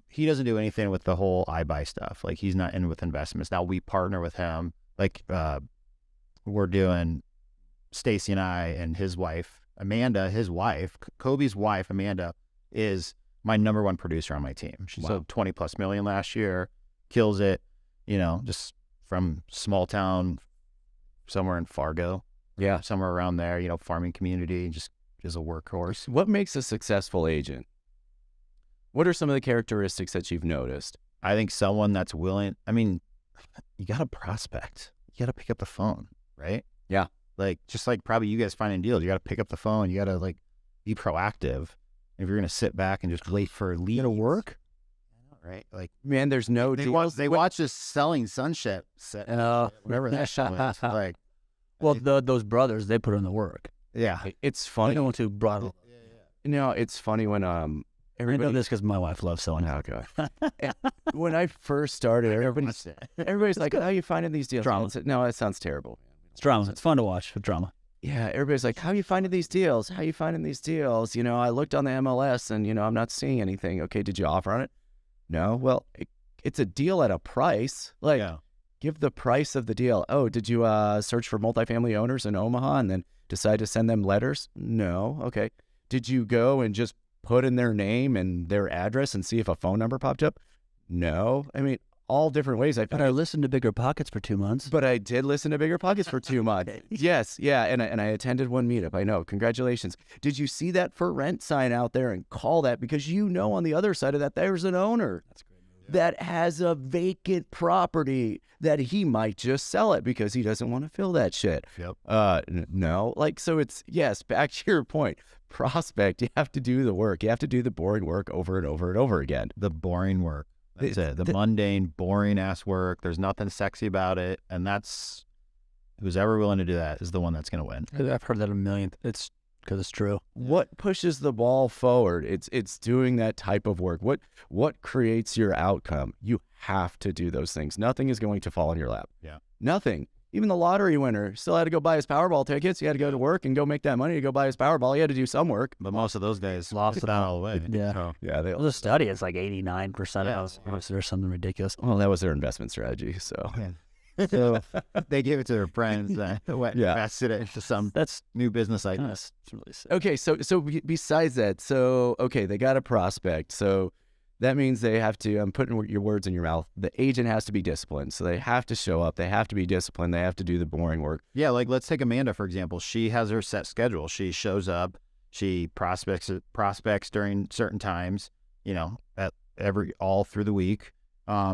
He doesn't do anything with the whole iBuy stuff. Like he's not in with investments. Now we partner with him. Like we're doing Stacy and I and his wife, Amanda, Kobe's wife, Amanda, is my number one producer on my team. She sold 20+ million last year, kills it, just from small town somewhere in Fargo. Yeah. Somewhere around there, farming community, just is a workhorse. What makes a successful agent? What are some of the characteristics that you've noticed? I think someone that's willing, you got to prospect. You got to pick up the phone, right? Yeah. Like, just like probably you guys finding deals, you got to pick up the phone. You got to like be proactive. If you're going to sit back and just wait for leads. It'll work. Right? Like, man, there's no... They watch this Selling Sunset set. Whatever that show is. Like, well, those brothers, they put in the work. Yeah. It's funny. I don't want to broad. It's funny when everybody... I know this because my wife loves selling. Oh, God. When I first started, everybody's like, how are you finding these deals? Drama. No, that sounds terrible. It's drama. It's fun to watch with drama. Yeah, everybody's like, how are you finding these deals? How are you finding these deals? I looked on the MLS and, I'm not seeing anything. Okay, did you offer on it? No. Well, it's a deal at a price. Like, give the price of the deal. Oh, did you search for multifamily owners in Omaha and then decide to send them letters? No. Okay. Did you go and just put in their name and their address and see if a phone number popped up? No. All different ways. But I listened to Bigger Pockets for 2 months. But I did listen to Bigger Pockets for 2 months. Yes. Yeah. And I attended one meetup. I know. Congratulations. Did you see that for rent sign out there and call that? Because on the other side of that, there's an owner that has a vacant property that he might just sell it because he doesn't want to fill that shit. Yep. No. Like, so it's, yes, back to your point. Prospect, you have to do the work. You have to do the boring work over and over and over again. The boring work. That's it. The mundane, boring ass work. There's nothing sexy about it. And that's, who's ever willing to do that is the one that's going to win. I've heard that a million. It's because it's true. What pushes the ball forward? It's doing that type of work. What creates your outcome? You have to do those things. Nothing is going to fall in your lap. Yeah. Nothing. Even the lottery winner still had to go buy his Powerball tickets. He had to go to work and go make that money to go buy his Powerball. He had to do some work. But most of those guys lost it all the way. Yeah. So. Yeah. There was a study. It's like 89% of us. There's something ridiculous. Well, that was their investment strategy. So. Yeah. So they gave it to their friends that invested it into some new business ideas. Really sick. Okay, so besides that, they got a prospect. So that means they have to, I'm putting your words in your mouth, the agent has to be disciplined. So they have to show up. They have to be disciplined. They have to do the boring work. Yeah, like let's take Amanda, for example. She has her set schedule. She shows up. She prospects during certain times, all through the week.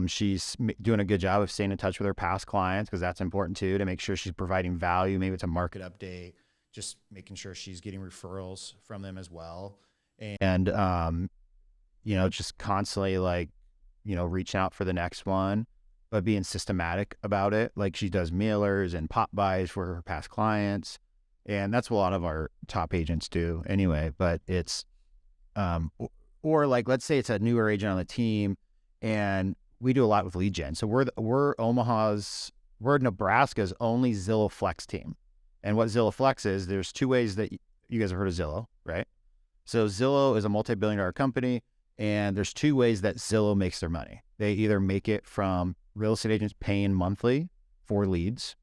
She's doing a good job of staying in touch with her past clients because that's important too, to make sure she's providing value. Maybe it's a market update, just making sure she's getting referrals from them as well. And, just constantly reaching out for the next one, but being systematic about it. Like she does mailers and pop buys for her past clients. And that's what a lot of our top agents do anyway, but it's, or like, let's say it's a newer agent on the team, and we do a lot with lead gen. So we're Nebraska's only Zillow Flex team. And what Zillow Flex is, there's two ways that you guys have heard of Zillow, right? So Zillow is a multi-billion-dollar company, and there's two ways that Zillow makes their money. They either make it from real estate agents paying monthly for leads.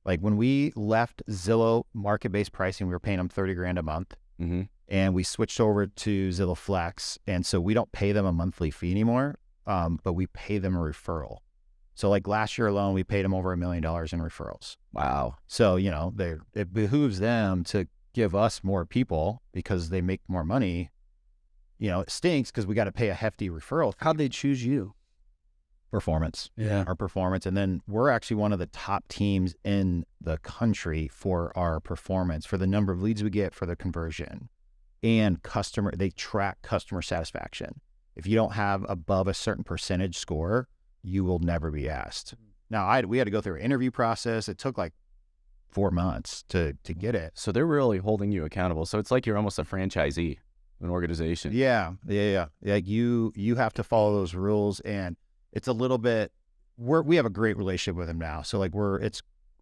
Like when we left Zillow market-based pricing, we were paying them $30,000 a month. Mm-hmm. And we switched over to Zillow Flex. And so we don't pay them a monthly fee anymore, but we pay them a referral. So like last year alone, we paid them over $1 million in referrals. Wow. So, it behooves them to give us more people because they make more money. It stinks because we got to pay a hefty referral. How'd they choose you? Performance. Yeah. Our performance. And then we're actually one of the top teams in the country for our performance, for the number of leads we get, for the conversion. And they track customer satisfaction. If you don't have above a certain percentage score, you will never be asked. Now, we had to go through an interview process. It took like 4 months to get it. So they're really holding you accountable. So it's like you're almost a franchisee of an organization. Yeah. Like you have to follow those rules, and it's a little bit. We have a great relationship with them now. So like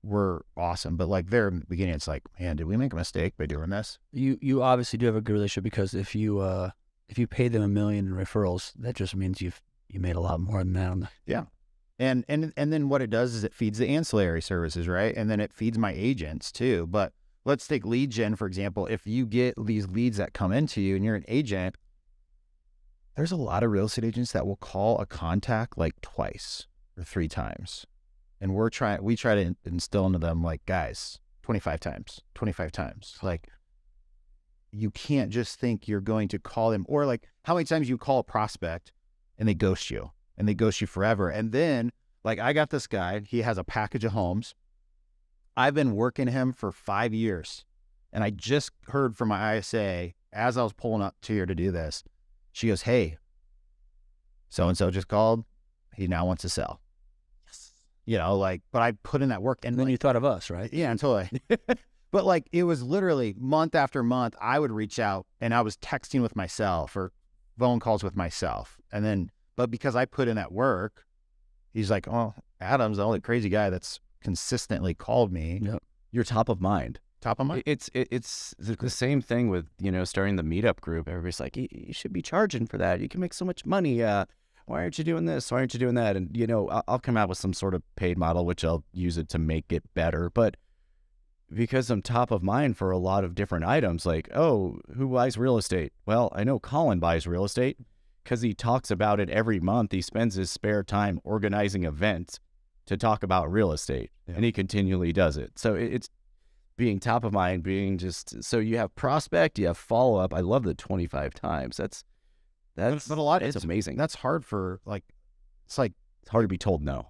we're awesome, but like there in the beginning, it's like, man, did we make a mistake by doing this? You obviously do have a good relationship, because if you pay them $1 million in referrals, that just means you made a lot more than that. Yeah, and then what it does is it feeds the ancillary services, right? And then it feeds my agents too. But let's take lead gen, for example. If you get these leads that come into you and you're an agent, there's a lot of real estate agents that will call a contact like twice or 3 times. And we try to instill into them, like, guys, 25 times. Like, you can't just think you're going to call them, or like how many times you call a prospect and they ghost you forever. And then like, I got this guy, he has a package of homes. I've been working him for 5 years. And I just heard from my ISA as I was pulling up to here to do this. She goes, hey, so-and-so just called. He now wants to sell. But I put in that work. And then you thought of us, right? Yeah, totally. But like, it was literally month after month, I would reach out and I was texting with myself or phone calls with myself. But because I put in that work, he's like, oh, Adam's the only crazy guy that's consistently called me. Yep. You're top of mind. Top of mind. It's the same thing with, starting the meetup group. Everybody's like, you should be charging for that. You can make so much money. Why aren't you doing this? Why aren't you doing that? And, I'll come out with some sort of paid model, which I'll use it to make it better. But because I'm top of mind for a lot of different items, like, oh, who buys real estate? Well, I know Colin buys real estate because he talks about it every month. He spends his spare time organizing events to talk about real estate, and he continually does it. So it's being top of mind, being just, so you have prospect, you have follow up. I love the 25 times. That's but a lot. It's amazing. That's hard for it's hard to be told no.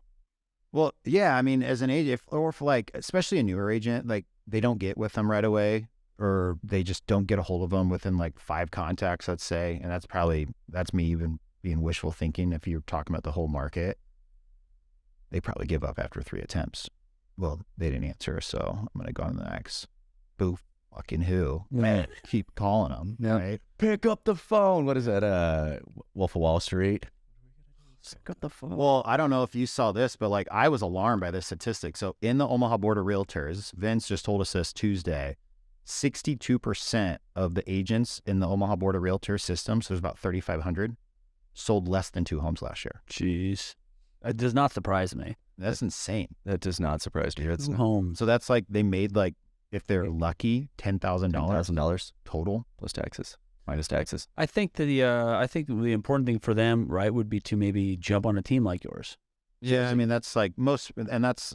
Well, yeah. I mean, as an agent, or for like, especially a newer agent, like they don't get with them right away, or they just don't get a hold of them within like 5 contacts, let's say. And that's me even being wishful thinking. If you're talking about the whole market, they probably give up after 3 attempts. Well, they didn't answer, so I'm going to go on to the next. Boof. fucking who? Man, keep calling them. Right? Pick up the phone. What is that? Wolf of Wall Street. Pick up the phone. Well, I don't know if you saw this, but like I was alarmed by this statistic. So in the Omaha Board of Realtors, Vince just told us this Tuesday, 62% of the agents in the Omaha Board of Realtors system, so there's about 3,500, sold less than 2 homes last year. Jeez. It does not surprise me. That's insane. That does not surprise me. It's 2 homes. So that's like they made like, if they're lucky, $10,000 total plus taxes, minus taxes. I think the important thing for them, right, would be to maybe jump on a team like yours. Yeah, I mean that's like most, and that's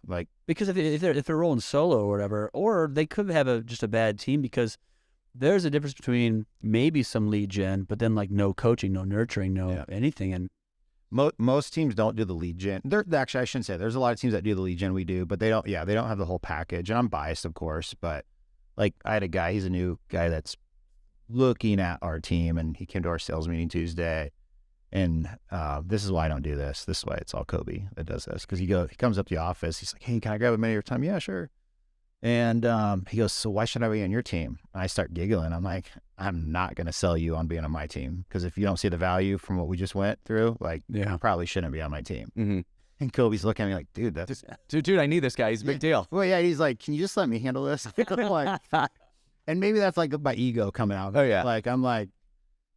like because if they're rolling solo or whatever, or they could have just a bad team because there's a difference between maybe some lead gen, but then like no coaching, no nurturing, no anything, and most teams don't do the lead gen. Actually, I shouldn't say there's a lot of teams that do the lead gen. We do, but they don't. Yeah, they don't have the whole package. And I'm biased, of course, but like I had a guy. He's a new guy that's looking at our team, and he came to our sales meeting Tuesday. And this is why I don't do this. This is why it's all Kobe that does this. Because he comes up to the office. He's like, "Hey, can I grab a minute of your time?" "Yeah, sure." And he goes, "So why should I be on your team?" And I start giggling. I'm like, "I'm not going to sell you on being on my team. Because if you don't see the value from what we just went through, like, you probably shouldn't be on my team." Mm-hmm. And Kobe's looking at me like, "Dude, dude, I need this guy. He's a big deal." Well, yeah, he's like, "Can you just let me handle this?" Like, and maybe that's like my ego coming out. Oh, yeah. Like, I'm like,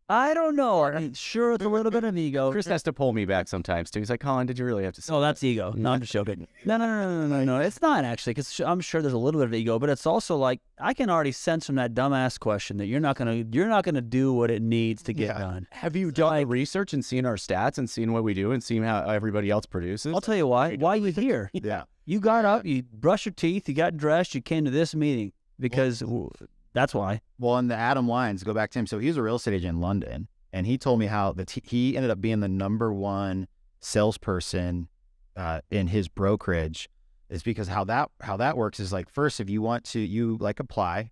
I don't know. I mean, sure, it's a little bit of ego. Chris has to pull me back sometimes too. He's like, "Colin, did you really have to say No, that's ego. No, I'm just joking. No. It's not actually, because I'm sure there's a little bit of ego, but it's also like I can already sense from that dumbass question that you're not gonna do what it needs to get done. Have you done the research and seen our stats and seen what we do and seen how everybody else produces? I'll tell you why. Why you here? Yeah. You got up, you brushed your teeth, you got dressed, you came to this meeting because that's why. Well, and the Adam Lyons, go back to him. So he was a real estate agent in London. And he told me how he ended up being the number one salesperson in his brokerage, is because how that works is like, first, if you want to, you like apply,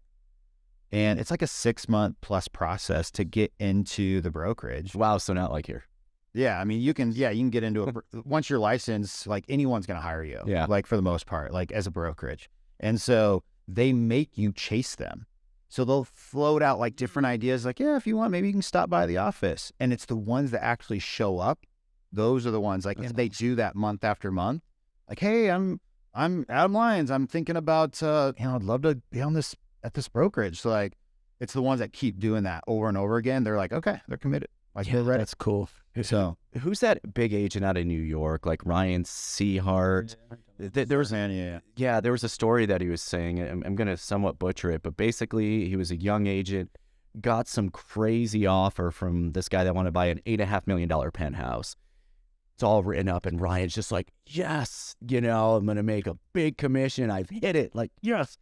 and it's like a 6-month plus process to get into the brokerage. Wow, so not like here. Yeah, I mean you can get into it once you're licensed. Like anyone's gonna hire you. Yeah, like for the most part, like as a brokerage, and so they make you chase them. So they'll float out like different ideas, like, "Yeah, if you want, maybe you can stop by the office." And it's the ones that actually show up. Those are the ones, like, if they do that month after month, like, "Hey, I'm Adam Lyons. I'm thinking about, I'd love to be on at this brokerage." So like, it's the ones that keep doing that over and over again. They're like, okay, they're committed. Like, they're ready. That's cool. So who's that big agent out of New York, like Ryan Seahart? There was there was a story that he was saying. I'm going to somewhat butcher it, but basically he was a young agent, got some crazy offer from this guy that wanted to buy an $8.5 million penthouse. It's all written up, and Ryan's just like, "Yes, I'm going to make a big commission. I've hit it. Like, yes."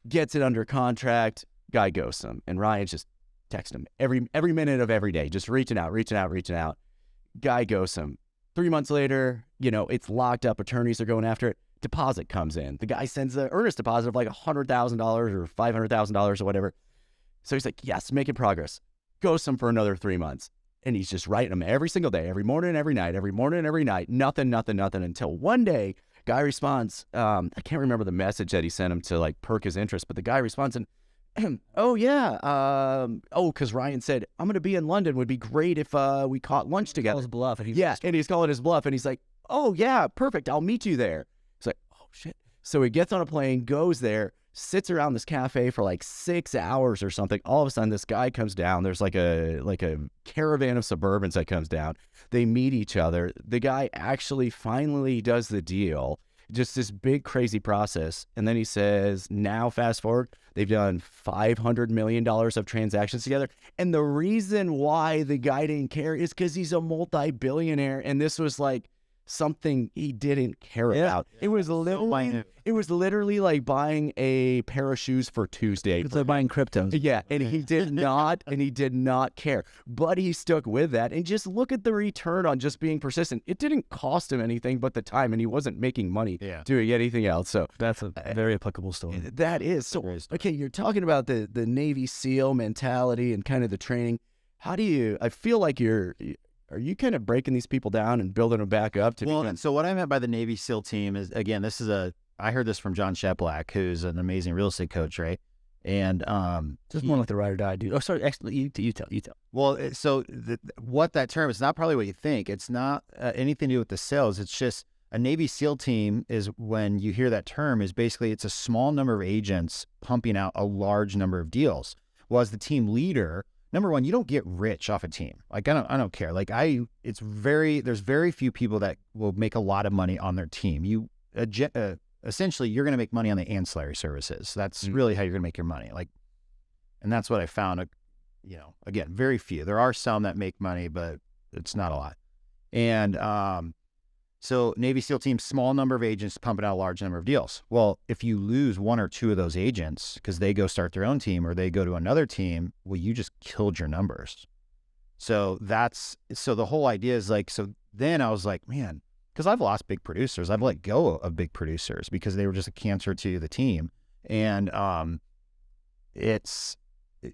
Gets it under contract. Guy ghosts him, and Ryan's just texting him every minute of every day, just reaching out. Guy ghosts him. 3 months later, it's locked up. Attorneys are going after it. Deposit comes in. The guy sends an earnest deposit of like $100,000 or $500,000 or whatever. So he's like, "Yes, making progress." Ghosts him for another 3 months. And he's just writing them every single day, every morning, every night, nothing, until one day, guy responds. I can't remember the message that he sent him to like perk his interest, but the guy responds and, "Oh yeah, because Ryan said, I'm going to be in London. Would be great if we caught lunch together." His bluff. And he's calling his bluff, and he's like, "Oh yeah, perfect. I'll meet you there." He's like, "Oh shit." So he gets on a plane, goes there, sits around this cafe for like 6 hours or something. All of a sudden, this guy comes down. There's like a caravan of Suburbans that comes down. They meet each other. The guy actually finally does the deal. Just this big, crazy process. And then he says, now fast forward, they've done $500 million of transactions together. And the reason why the guy didn't care is because he's a multi-billionaire. And this was like something he didn't care about. It was literally like buying a pair of shoes for Tuesday. It's like buying cryptos. Yeah, and he did not care. But he stuck with that, and just look at the return on just being persistent. It didn't cost him anything but the time, and he wasn't making money doing anything else. So that's a very applicable story. That is. So okay, you're talking about the Navy SEAL mentality and kind of the training. How do you? I feel like are you kind of breaking these people down and building them back up? So what I meant by the Navy SEAL team is, again, I heard this from John Sheplack, who's an amazing real estate coach, right? And just more like the ride or die dude. Oh, sorry, actually, you tell. Well, what that term is not probably what you think. It's not anything to do with the sales. It's just a Navy SEAL team is, when you hear that term, is basically it's a small number of agents pumping out a large number of deals. Well, as the team leader, number one, you don't get rich off a team. Like I don't care. Like there's very few people that will make a lot of money on their team. Essentially, you're going to make money on the ancillary services. That's really how you're going to make your money. Like, and that's what I found. Again, very few. There are some that make money, but it's not a lot. And so Navy SEAL team, small number of agents pumping out a large number of deals. Well, if you lose one or two of those agents because they go start their own team or they go to another team, well, you just killed your numbers. So the whole idea is like, so then I was like, man, because I've lost big producers. I've let go of big producers because they were just a cancer to the team. And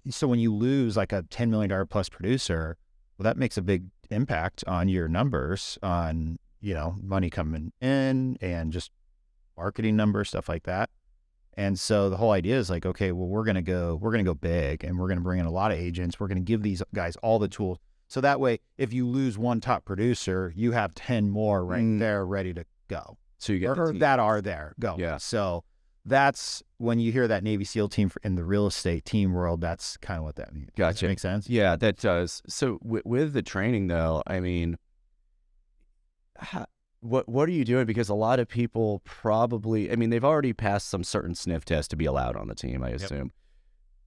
so when you lose like a $10 million plus producer, well, that makes a big impact on your numbers, on, money coming in and just marketing numbers, stuff like that. And so the whole idea is like, okay, well, we're going to go big, and we're going to bring in a lot of agents. We're going to give these guys all the tools. So that way, if you lose one top producer, you have 10 more right there ready to go. So you get that are there, go. Yeah. So that's when you hear that Navy SEAL team in the real estate team world, that's kind of what that means. Gotcha. Does that make sense? Yeah, that does. So with the training though, I mean, what are you doing? Because a lot of people probably, I mean, they've already passed some certain sniff test to be allowed on the team, I assume. Yep.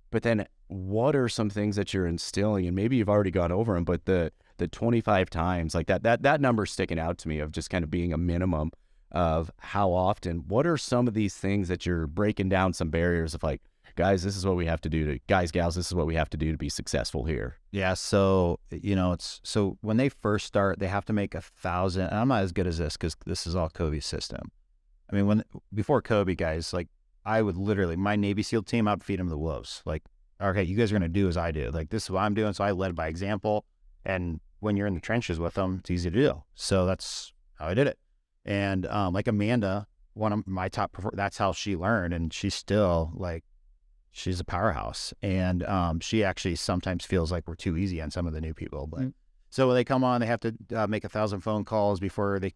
But then what are some things that you're instilling? And maybe you've already gone over them, but the 25 times, like that number's sticking out to me, of just kind of being a minimum of how often. What are some of these things that you're breaking down some barriers of, like, guys, this is what we have to do gals, this is what we have to do to be successful here? Yeah. So, so when they first start, they have to make 1,000. And I'm not as good as this because this is all Kobe's system. I mean, before Kobe, guys, like, I would literally, my Navy SEAL team, I'd feed them the wolves. Like, okay, you guys are going to do as I do. Like, this is what I'm doing. So I led by example. And when you're in the trenches with them, it's easy to do. So that's how I did it. And like Amanda, one of my top performers, that's how she learned. And she's still like, she's a powerhouse. And she actually sometimes feels like we're too easy on some of the new people. But so when they come on, they have to make 1,000 phone calls before they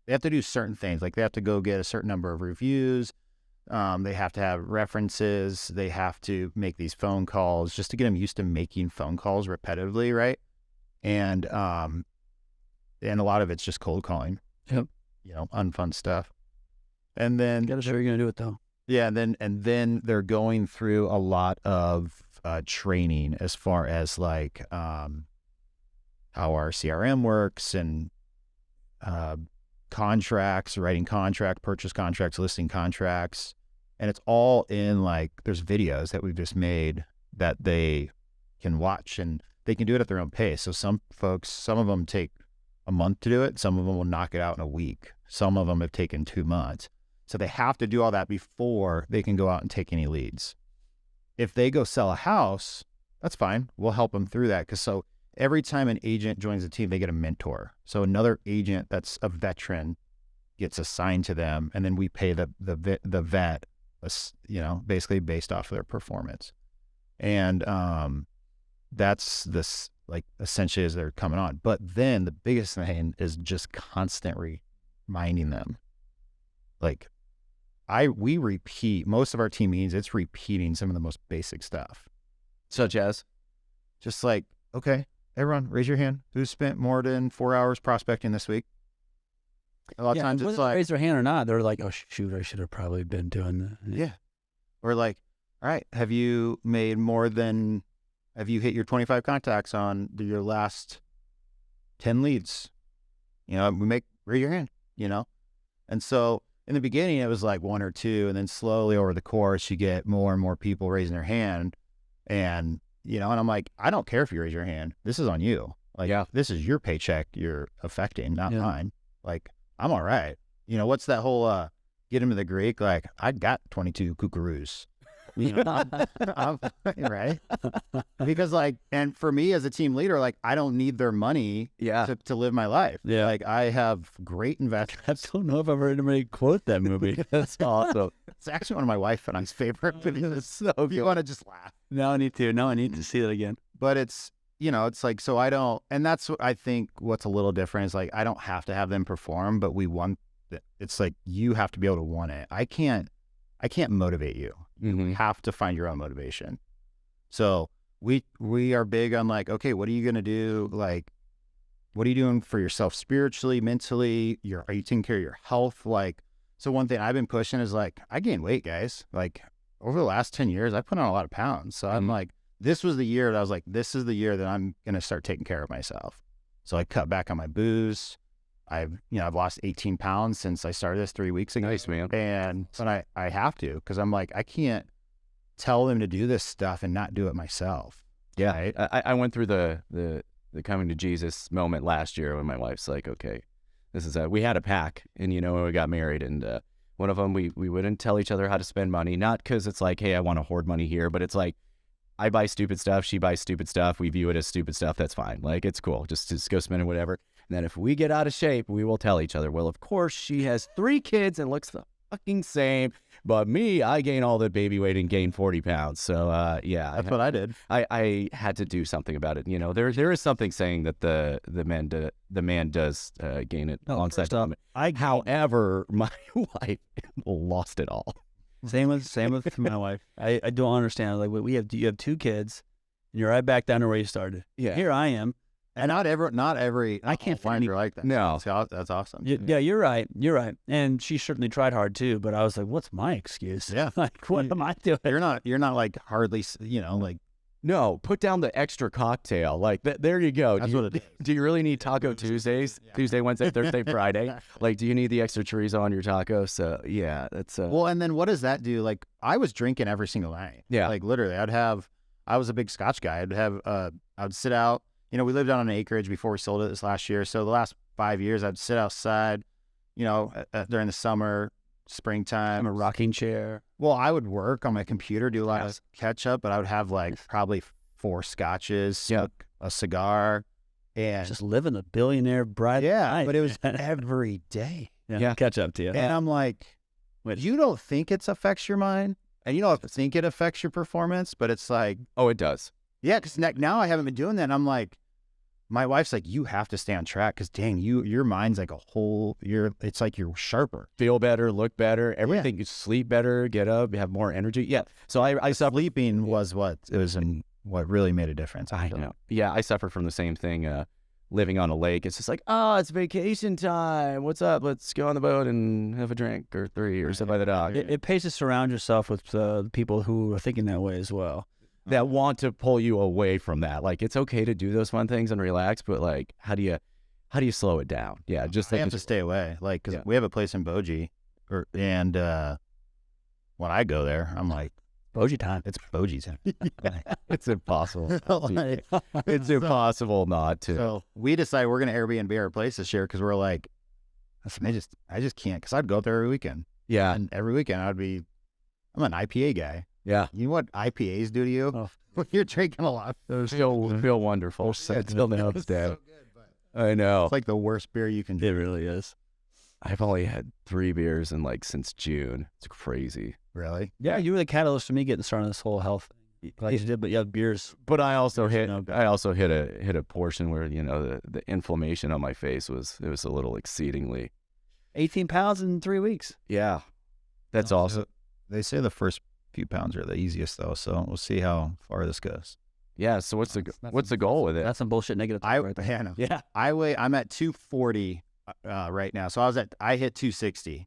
have to do certain things. Like, they have to go get a certain number of reviews. They have to have references. They have to make these phone calls just to get them used to making phone calls repetitively, right? And a lot of it's just cold calling. Yep. Unfun stuff. And then you gotta show you're gonna do it though. Yeah, and then they're going through a lot of training as far as like how our CRM works, and contracts, writing purchase contracts, listing contracts. And it's all in, like, there's videos that we've just made that they can watch, and they can do it at their own pace. So some of them take a month to do it. Some of them will knock it out in a week. Some of them have taken 2 months. So they have to do all that before they can go out and take any leads. If they go sell a house, that's fine. We'll help them through that. So every time an agent joins the team, they get a mentor. So another agent that's a veteran gets assigned to them, and then we pay the vet, basically based off of their performance. And that's this, like, essentially as they're coming on. But then the biggest thing is just constant reminding them. Like, we repeat most of our team meetings. It's repeating some of the most basic stuff, such as just like, okay, everyone, raise your hand. Who's spent more than 4 hours prospecting this week? A lot of times it's like, raise their hand or not, they're like, oh shoot, I should have probably been doing that. Yeah. Or like, all right, have you hit your 25 contacts on your last 10 leads? Raise your hand, And so in the beginning, it was like 1 or 2, and then slowly over the course, you get more and more people raising their hand. And, and I'm like, I don't care if you raise your hand. This is on you. Like, This is your paycheck you're affecting, not mine. Like, I'm all right. What's that whole, get him to the Greek? Like, I got 22 kookaroos. Right? Because like, and for me as a team leader, like I don't need their money to live my life. Yeah. Like I have great investments. I don't know if I've heard anybody quote that movie. That's awesome. It's actually one of my wife and I's favorite videos. So if you want to just laugh. Now I need to see it again. But it's, it's like, so I don't, and that's what I think what's a little different is like, I don't have to have them perform, but we want it. It's like, you have to be able to want it. I can't motivate you. You have to find your own motivation. So we are big on like, okay, what are you going to do? Like, what are you doing for yourself spiritually, mentally? Are you taking care of your health? Like, so one thing I've been pushing is like, I gained weight, guys. Like over the last 10 years, I put on a lot of pounds. So I'm like, this was the year that I was like, this is the year that I'm going to start taking care of myself. So I cut back on my booze. I've lost 18 pounds since I started this 3 weeks ago. Nice, man. But I have to, because I'm like, I can't tell them to do this stuff and not do it myself. Yeah. Right? I went through the coming to Jesus moment last year when my wife's like, okay, we had a pack, and when we got married, and one of them, we wouldn't tell each other how to spend money, not because it's like, hey, I want to hoard money here, but it's like, I buy stupid stuff, she buys stupid stuff, we view it as stupid stuff, that's fine. Like, it's cool, just go spend it, whatever. And then if we get out of shape, we will tell each other, well, of course, she has 3 kids and looks the fucking same, but me, I gain all the baby weight and gain 40 pounds. So, yeah. That's what I did. I had to do something about it. There is something saying that the man does gain it alongside the woman. However, my wife lost it all. Same with my wife. I don't understand. Like you have 2 kids, and you're right back down to where you started. Yeah. Here I am. And not every I can't find her like that. No. That's awesome. Yeah, you're right. And she certainly tried hard too, but I was like, what's my excuse? Yeah. Like, what am I doing? You're not like hardly, like. No, put down the extra cocktail. Like, there you go. That's what it is. Do you really need Taco Tuesdays? Yeah. Tuesday, Wednesday, Thursday, Friday? Like, do you need the extra chorizo on your taco? So, yeah, that's... Well, and then what does that do? Like, I was drinking every single night. Yeah. Like, literally, I was a big Scotch guy. I would sit out. We lived out on an acreage before we sold it this last year. So the last 5 years, I'd sit outside, during the summer, springtime. I'm a rocking chair. Well, I would work on my computer, do a lot of catch up, but I would have like probably 4 scotches, smoke a cigar, and just living the billionaire bride. Yeah, but it was every day. Yeah, catch up to you. And I'm like, you don't think it affects your mind, and you don't think it affects your performance, but it's like, oh, it does. Yeah, because now I haven't been doing that. And I'm like, my wife's like, you have to stay on track because dang, your mind's like it's like you're sharper. Feel better, look better, everything. You sleep better, get up, have more energy. Yeah. So I sleeping was what really made a difference. I know. Yeah, I suffer from the same thing. Living on a lake, it's just like, it's vacation time. What's up? Let's go on the boat and have a drink or 3 or sit by the dock. It pays to surround yourself with people who are thinking that way as well. That want to pull you away from that. Like, it's okay to do those fun things and relax, but like, how do you slow it down? Yeah, just I have to stay away. Like, because we have a place in Bogie, and when I go there, I'm like, Bogie time. It's Bogie time. It's impossible. It's impossible not to. So we decided we're going to Airbnb our place this year because we're like, I just can't. Because I'd go up there every weekend. Yeah, and every weekend I'm an IPA guy. Yeah. You know what IPAs do to you? Oh. When you're drinking a lot. Those feel wonderful. Until now, it's down. I know. It's like the worst beer you can drink. It really is. I've only had 3 beers since June. It's crazy. Really? Yeah, you were the catalyst for me getting started on this whole health. Like you did, but you have beers. But I also hit a portion where the inflammation on my face was a little exceedingly. 18 pounds in 3 weeks. Yeah, that's awesome. They say the first few pounds are the easiest though, so we'll see how far this goes. Yeah. So what's the goal with it? That's some bullshit negative. Yeah. I'm at 240 right now. So I hit 260.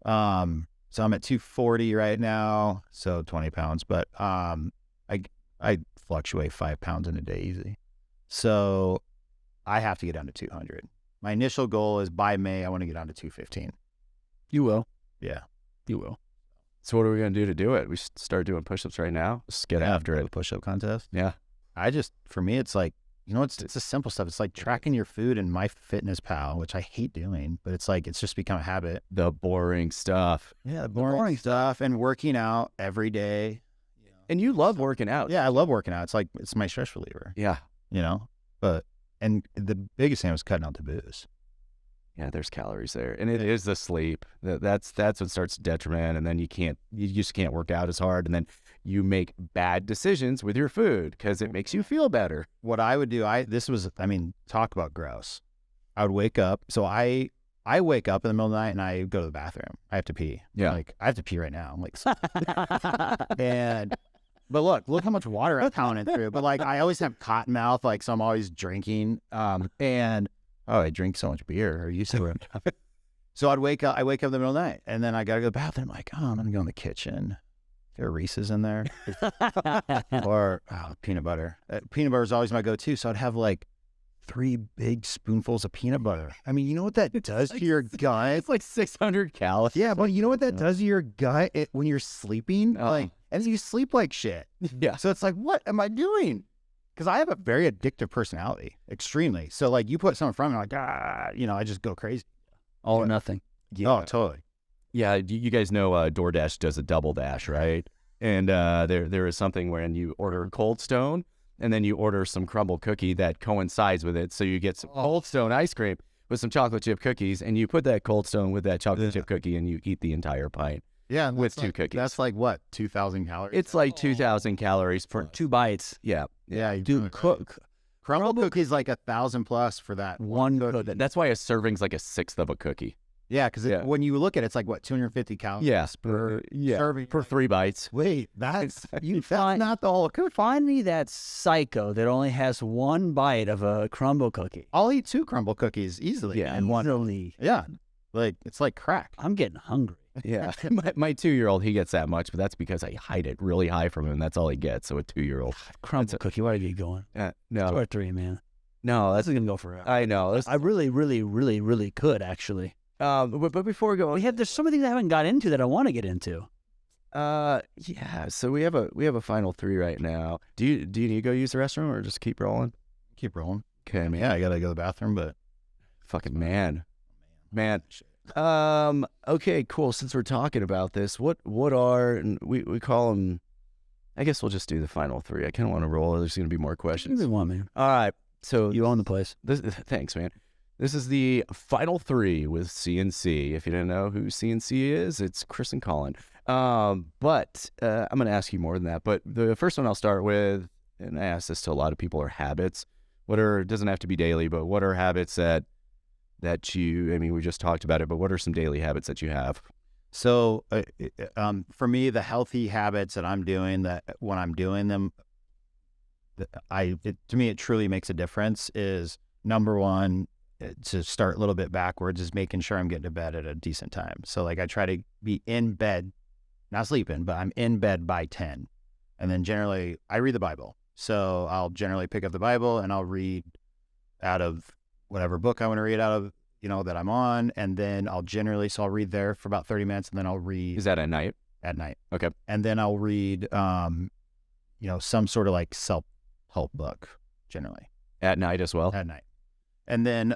So I'm at 240 right now. So 20 pounds, but I fluctuate 5 pounds in a day easy. So I have to get down to 200. My initial goal is by May I want to get down to 215. You will. Yeah, you will. So what are we going to do to do it? We start doing push-ups right now. Just get after it. A push-up contest. Yeah. For me, it's like, it's the simple stuff. It's like tracking your food in MyFitnessPal, which I hate doing, but it's like, it's just become a habit. The boring stuff. Yeah, the boring stuff and working out every day. And you love working out. Yeah, I love working out. It's my stress reliever. Yeah. And the biggest thing was cutting out the booze. Yeah, there's calories there, and it is the sleep. That's what starts to detriment, and then you just can't work out as hard, and then you make bad decisions with your food because it makes you feel better. What I would do, talk about gross. I would wake up. So I wake up in the middle of the night and I go to the bathroom. I have to pee. Yeah, like I have to pee right now. I'm like, but look how much water I'm pounding through. But like I always have cotton mouth, like so I'm always drinking. I drink so much beer. Or used to it. So I wake up in the middle of the night, and then I gotta go to the bathroom. I'm like, I'm gonna go in the kitchen. There are Reese's in there, or peanut butter. Peanut butter is always my go-to. So I'd have like 3 big spoonfuls of peanut butter. I mean, you know what that does to your gut? It's like 600 calories. Yeah, but you know what that does to your gut when you're sleeping? And you sleep like shit. Yeah. So it's like, what am I doing? Because I have a very addictive personality, extremely. So like you put something in front of me, like, I just go crazy. All or nothing. Yeah. Oh, totally. Yeah, you guys know DoorDash does a double dash, right? And there is something when you order Cold Stone, and then you order some crumble cookie that coincides with it. So you get some Cold Stone ice cream with some chocolate chip cookies, and you put that Cold Stone with that chocolate chip cookie, and you eat the entire pint. Yeah, with 2 cookies. That's like what, 2,000 calories? It's like 2,000 calories for 2 bites. Yeah. Yeah, you do cook. Crumble cookies like 1,000 plus for that one cookie. That's why a serving's like a sixth of a cookie. Yeah, because when you look at it, it's like what, 250 calories per serving for 3 bites. Wait, that's not the whole cookie. Find me that psycho that only has 1 bite of a crumble cookie. I'll eat 2 crumble cookies easily. Yeah, and one. Yeah, like it's like crack. I'm getting hungry. Yeah, my 2-year-old, he gets that much, but that's because I hide it really high from him. That's all he gets. So a 2-year-old crumble cookie, why are you going? No, 2 or 3, man. No, this is gonna go forever. I know. I really, really, really, really could actually. But before we go, there's so many things I haven't got into that I want to get into. Yeah. So we have a final 3 right now. Do you need to go use the restroom or just keep rolling? Keep rolling. Okay, man. Yeah, I gotta go to the bathroom, but fucking man. Okay, cool. Since we're talking about this, what are, and we call them, I guess we'll just do the final 3. I kind of want to roll. There's going to be more questions. You want, man. All right. So you own the place. Thanks, man. This is the final 3 with CNC. If you didn't know who CNC is, it's Chris and Colin. But I'm going to ask you more than that. But the first one I'll start with, and I ask this to a lot of people, are habits. It doesn't have to be daily, but what are habits that we just talked about it, but what are some daily habits that you have? So for me, the healthy habits that I'm doing, that when I'm doing them, to me, it truly makes a difference, is number 1, to start a little bit backwards, is making sure I'm getting to bed at a decent time. So like I try to be in bed, not sleeping, but I'm in bed by 10. And then generally I read the Bible. So I'll generally pick up the Bible and I'll read out of whatever book I want to read out of, that I'm on. And then I'll read there for about 30 minutes, and then I'll read. Is that at night? At night. Okay. And then I'll read, some sort of like self-help book, generally. At night as well? At night. And then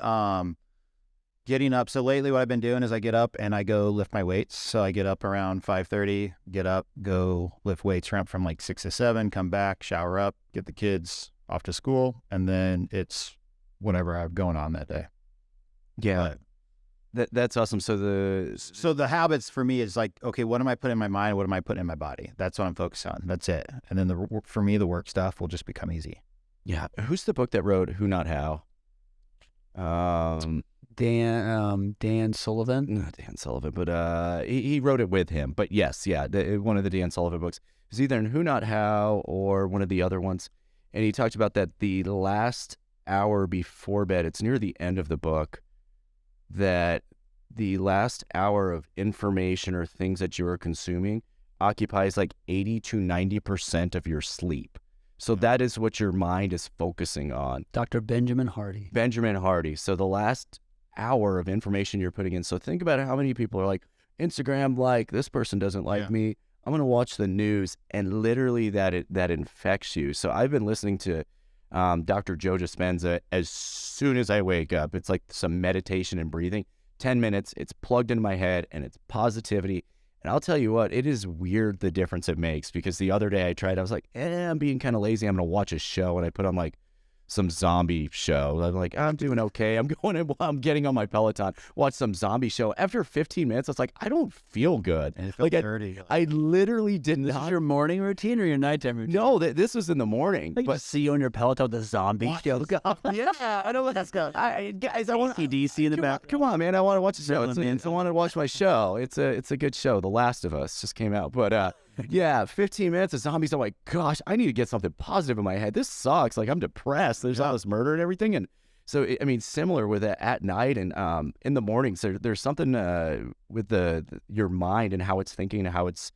getting up. So lately what I've been doing is I get up and I go lift my weights. So I get up around 5:30, get up, go lift weights from like 6 to 7, come back, shower up, get the kids off to school, and then it's whatever I have going on that day. Yeah. That's awesome. So the habits for me is like, okay, what am I putting in my mind? What am I putting in my body? That's what I'm focused on. That's it. And then for me, the work stuff will just become easy. Yeah. Who's the book that wrote Who Not How? Dan Sullivan. Not Dan Sullivan, but he wrote it with him. But yes, yeah, one of the Dan Sullivan books is either in Who Not How or one of the other ones. And he talked about that the last hour before bed, it's near the end of the book, that the last hour of information or things that you are consuming occupies like 80 to 90% of your sleep. So that is what your mind is focusing on. Dr. Benjamin Hardy. So the last hour of information you're putting in. So think about how many people are like, Instagram, this person doesn't like me. I'm going to watch the news, and literally that infects you. So I've been listening to Dr. Joe Dispenza as soon as I wake up. It's like some meditation and breathing. 10 minutes, it's plugged into my head, and it's positivity. And I'll tell you what, it is weird the difference it makes, because the other day I tried, I was like, I'm being kind of lazy. I'm going to watch a show. And I put on like some zombie show. I'm like, I'm doing okay. I'm getting on my Peloton, watch some zombie show. After 15 minutes, I was like, I don't feel good. And it felt dirty. I literally did This not. is your morning routine or your nighttime routine? No, this was in the morning. I just see you on your Peloton with the zombie show. Yeah, I know what that's going. Guys, I want DC in the back. Come on, man! I want to watch the show. I want to watch my show. It's a good show. The Last of Us just came out, but yeah, 15 minutes of zombies. I'm like, gosh, I need to get something positive in my head. This sucks. Like, I'm depressed. There's all this murder and everything, and so I mean, similar with it at night and in the mornings. There's something with your mind and how it's thinking and how it's.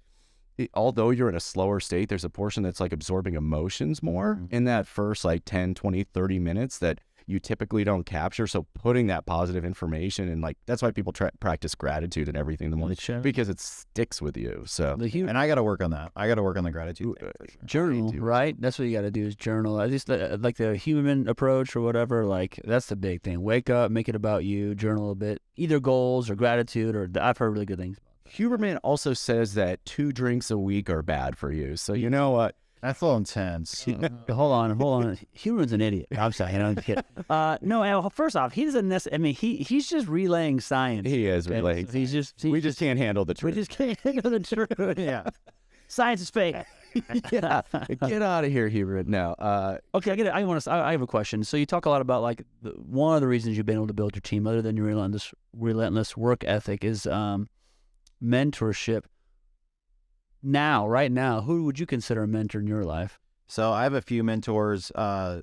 Although you're in a slower state, there's a portion that's like absorbing emotions more in that first like 10, 20, 30 minutes that you typically don't capture. So putting that positive information, and like that's why people practice gratitude and everything in the morning, because it sticks with you. So and I got to work on that. I got to work on the gratitude thing for sure. Journal, right? That's what you got to do is journal. At least like the human approach or whatever, like that's the big thing. Wake up, make it about you, journal a bit, either goals or gratitude, or I've heard really good things. Huberman also says that 2 drinks a week are bad for you. So you know what? That's a little intense. Hold on. Huberman's an idiot. I'm sorry. I'm kidding. No, first off, he doesn't necessarily, I mean, he's just relaying science. He is relaying. We just can't handle the truth. We just can't handle the truth. Yeah. Science is fake. Yeah. Get out of here, Huberman. No. Okay, I have a question. So you talk a lot about like one of the reasons you've been able to build your team, other than your relentless work ethic, is mentorship. Right now, who would you consider a mentor in your life? So I have a few mentors. I'm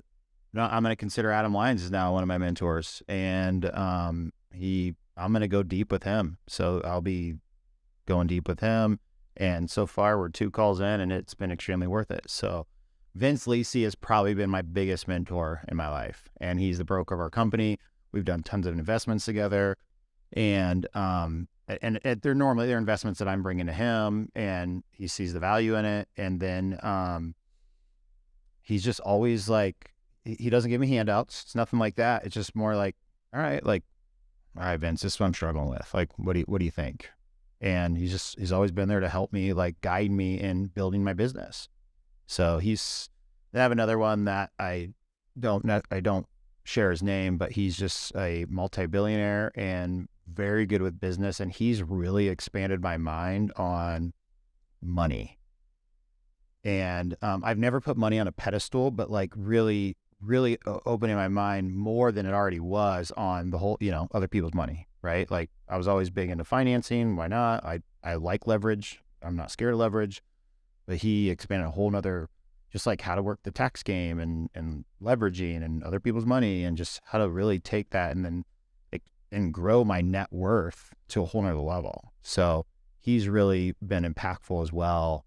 going to consider Adam Lyons is now one of my mentors, and I'm going to go deep with him. So I'll be going deep with him. And so far we're 2 calls in and it's been extremely worth it. So Vince Lisi has probably been my biggest mentor in my life, and he's the broker of our company. We've done tons of investments together, and they're investments that I'm bringing to him, and he sees the value in it. And then he's just always like, he doesn't give me handouts. It's nothing like that. It's just more like, all right, Vince, this is what I'm struggling with. Like, what do you think? And he's always been there to help me, like guide me in building my business. So I have another one that I don't share his name, but he's just a multi-billionaire and very good with business, and he's really expanded my mind on money. And I've never put money on a pedestal, but like really, really opening my mind more than it already was on the whole, other people's money, right? Like I was always big into financing. Why not? I like leverage. I'm not scared of leverage, but he expanded a whole nother, just like how to work the tax game and leveraging and other people's money, and just how to really take that and then and grow my net worth to a whole nother level. So he's really been impactful as well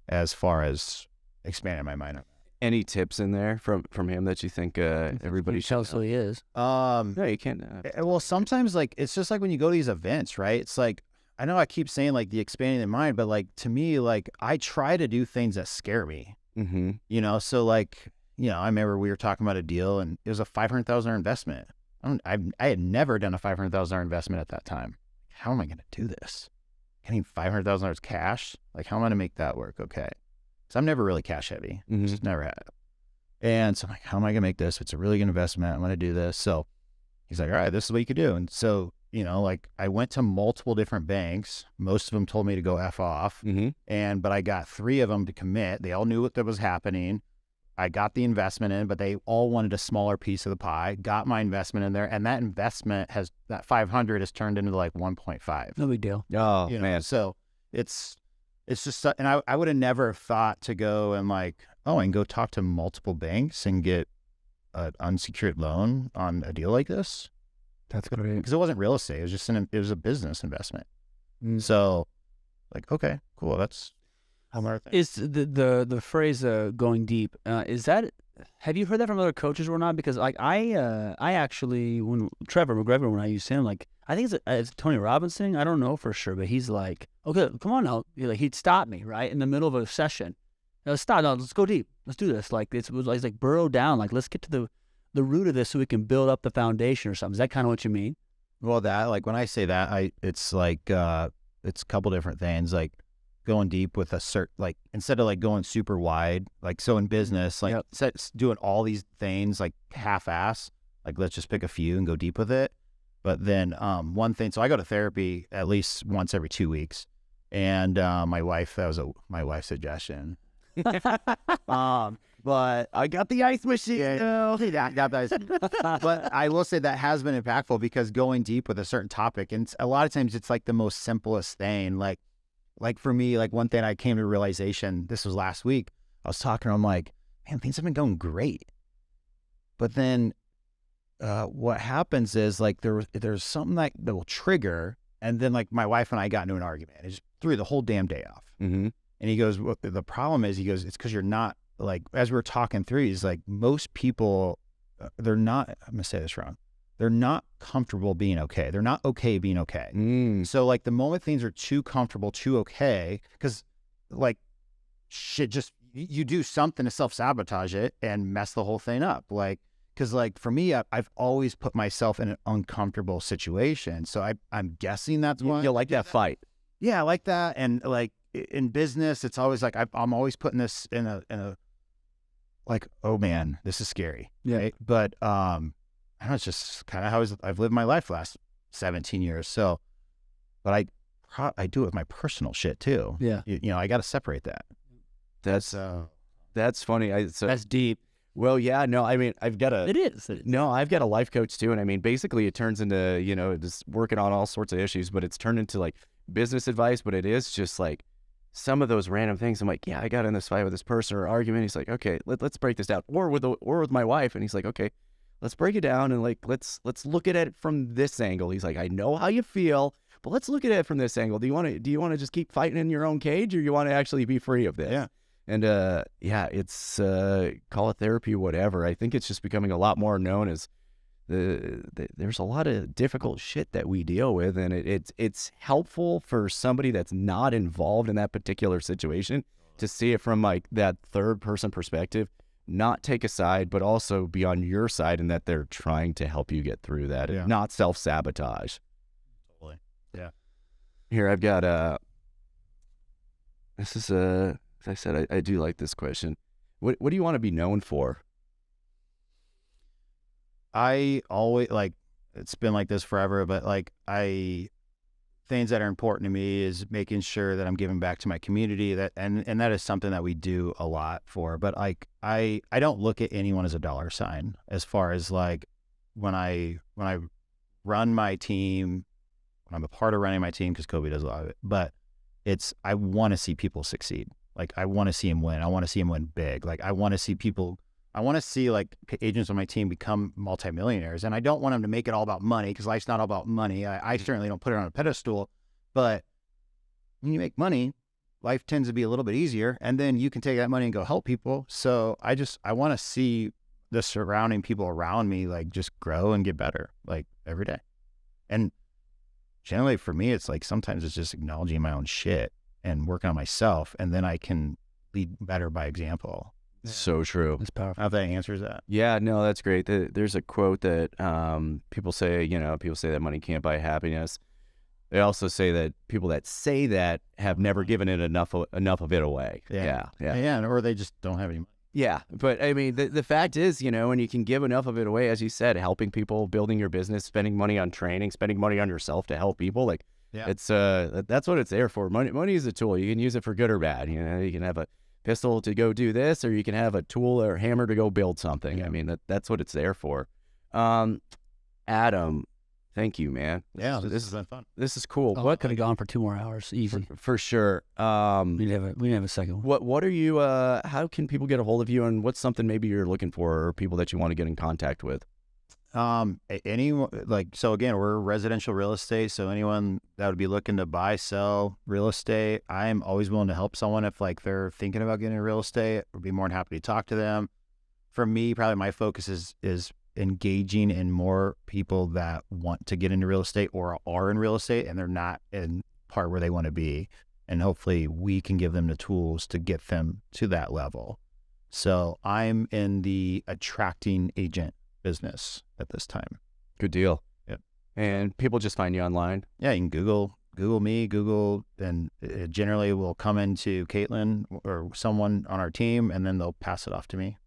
as far as expanding my mind. Any tips in there from him that you think everybody should know? So he is. No, you can't. Well, sometimes like it's just like when you go to these events, right? It's like, I know I keep saying like the expanding the mind, but like to me, like I try to do things that scare me. Mm-hmm. So like, I remember we were talking about a deal and it was a $500,000 investment. I had never done a $500,000 investment at that time. How am I going to do this? Getting $500,000 cash? Like, how am I going to make that work? Okay. So I'm never really cash heavy. Mm-hmm. Just never had. And so I'm like, how am I going to make this? It's a really good investment. I'm going to do this. So he's like, all right, this is what you could do. And so, like I went to multiple different banks. Most of them told me to go F off. Mm-hmm. But I got 3 of them to commit. They all knew what was happening. I got the investment in, but they all wanted a smaller piece of the pie. Got my investment in there, and that investment that 500 has turned into like 1.5. No big deal. Oh man! So it's just, and I would have never thought to go and like, I can go talk to multiple banks and get an unsecured loan on a deal like this. That's great. Because it wasn't real estate; it was just it was a business investment. So, like, okay, cool. That's. Is the phrase going deep? Is that, have you heard that from other coaches or not? Because like I actually, when Trevor McGregor, when I used him, like I think it's Tony Robbins thing. I don't know for sure, but he's like, okay, come on now. He'd stop me right in the middle of a session. Stop, no, let's go deep. Let's do this. Like it was like burrow down. Like let's get to the root of this so we can build up the foundation or something. Is that kind of what you mean? Well, that like when I say that, it's like it's a couple different things, like going deep with a certain, like instead of like going super wide, like so in business, like doing all these things like half-ass, like let's just pick a few and go deep with it. But then one thing, so I go to therapy at least once every 2 weeks, and that was my wife's suggestion. But I got the ice machine. Yeah, got the ice. But I will say that has been impactful, because going deep with a certain topic, and a lot of times it's like the most simplest thing. Like for me, like one thing I came to realization, this was last week, I was talking to him, like, man, things have been going great. But then what happens is like there's something that will trigger, and then like my wife and I got into an argument. It just threw the whole damn day off. Mm-hmm. And he goes, well, the problem is, he goes, it's because you're not, like, as we were talking through, he's like, most people, they're not, I'm going to say this wrong, they're not comfortable being okay. They're not okay being okay. So like the moment things are too comfortable, too okay, because like shit, just you do something to self-sabotage it and mess the whole thing up. Like, because like for me, I've always put myself in an uncomfortable situation. So I'm guessing that's why. You like that fight. Yeah, I like that. And like in business, it's always like I'm always putting this in a like, oh man, this is scary. Yeah. Right? But I don't know, it's just kind of how I've lived my life last 17 years. So, but I do it with my personal shit too. Yeah. You know, I got to separate that. That's funny. That's deep. Well, yeah, no, I mean, I've got It is. No, I've got a life coach too. And I mean, basically it turns into, you know, just working on all sorts of issues, but it's turned into like business advice, but it is just like some of those random things. I'm like, yeah, I got in this fight with this person or argument. He's like, okay, let's break this down. Or with my wife. And he's like, okay, let's break it down. And like, let's look at it from this angle. He's like, I know how you feel, but let's look at it from this angle. Do you want to just keep fighting in your own cage, or you want to actually be free of this? Yeah. And yeah, it's call it therapy, whatever. I think it's just becoming a lot more known as there's a lot of difficult shit that we deal with, and it's helpful for somebody that's not involved in that particular situation to see it from like that third person perspective, not take a side, but also be on your side, and that they're trying to help you get through that, and not self-sabotage. Totally. Yeah. Here, I've got this is as I said, I do like this question. What do you want to be known for? I always, like, it's been like this forever, but like things that are important to me is making sure that I'm giving back to my community, and that is something that we do a lot for. But like I don't look at anyone as a dollar sign, as far as like when I run my team, when I'm a part of running my team, because Kobe does a lot of it, but I want to see people succeed. Like, I want to see him win. I want to see him win big. Like, I want to see like agents on my team become multimillionaires. And I don't want them to make it all about money, because life's not all about money. I certainly don't put it on a pedestal, but when you make money, life tends to be a little bit easier, and then you can take that money and go help people. So I want to see the surrounding people around me, like, just grow and get better, like, every day. And generally for me, it's like, sometimes it's just acknowledging my own shit and working on myself, and then I can lead better by example. So true. That's powerful. I hope that answers that. Yeah, no, that's great. There's a quote that people say that money can't buy happiness. They also say that people that say that have never given it enough of it away. Yeah. Or they just don't have any money. Yeah, but I mean, the fact is, when you can give enough of it away, as you said, helping people, building your business, spending money on training, spending money on yourself to help people, like, it's that's what it's there for. Money is a tool. You can use it for good or bad. You can have a pistol to go do this, or you can have a tool or hammer to go build something. Yeah. I mean, that's what it's there for. Adam, thank you, man. Yeah, this has been fun. This is cool. What could have gone for 2 more hours, easy. For sure. We didn't have a second one. What are you? How can people get a hold of you, and what's something maybe you're looking for, or people that you want to get in contact with? Anyone, like, so again, we're residential real estate. So anyone that would be looking to buy, sell real estate, I'm always willing to help someone if like they're thinking about getting into real estate. I'd be more than happy to talk to them. For me, probably my focus is engaging in more people that want to get into real estate or are in real estate, and they're not in part where they want to be. And hopefully we can give them the tools to get them to that level. So I'm in the attracting agent business at this time. Good deal. Yep. And people just find you online? Yeah, you can Google Google me, and it generally will come into Caitlin or someone on our team, and then they'll pass it off to me.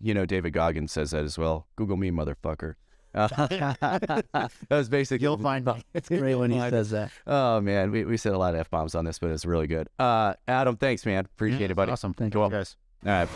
David Goggins says that as well. Google me, motherfucker. That was basically. You'll find me. It's great when he says that. Oh man, we said a lot of F-bombs on this, but it's really good. Adam, thanks, man. Appreciate it, buddy. Awesome. Thank you you, guys. All right.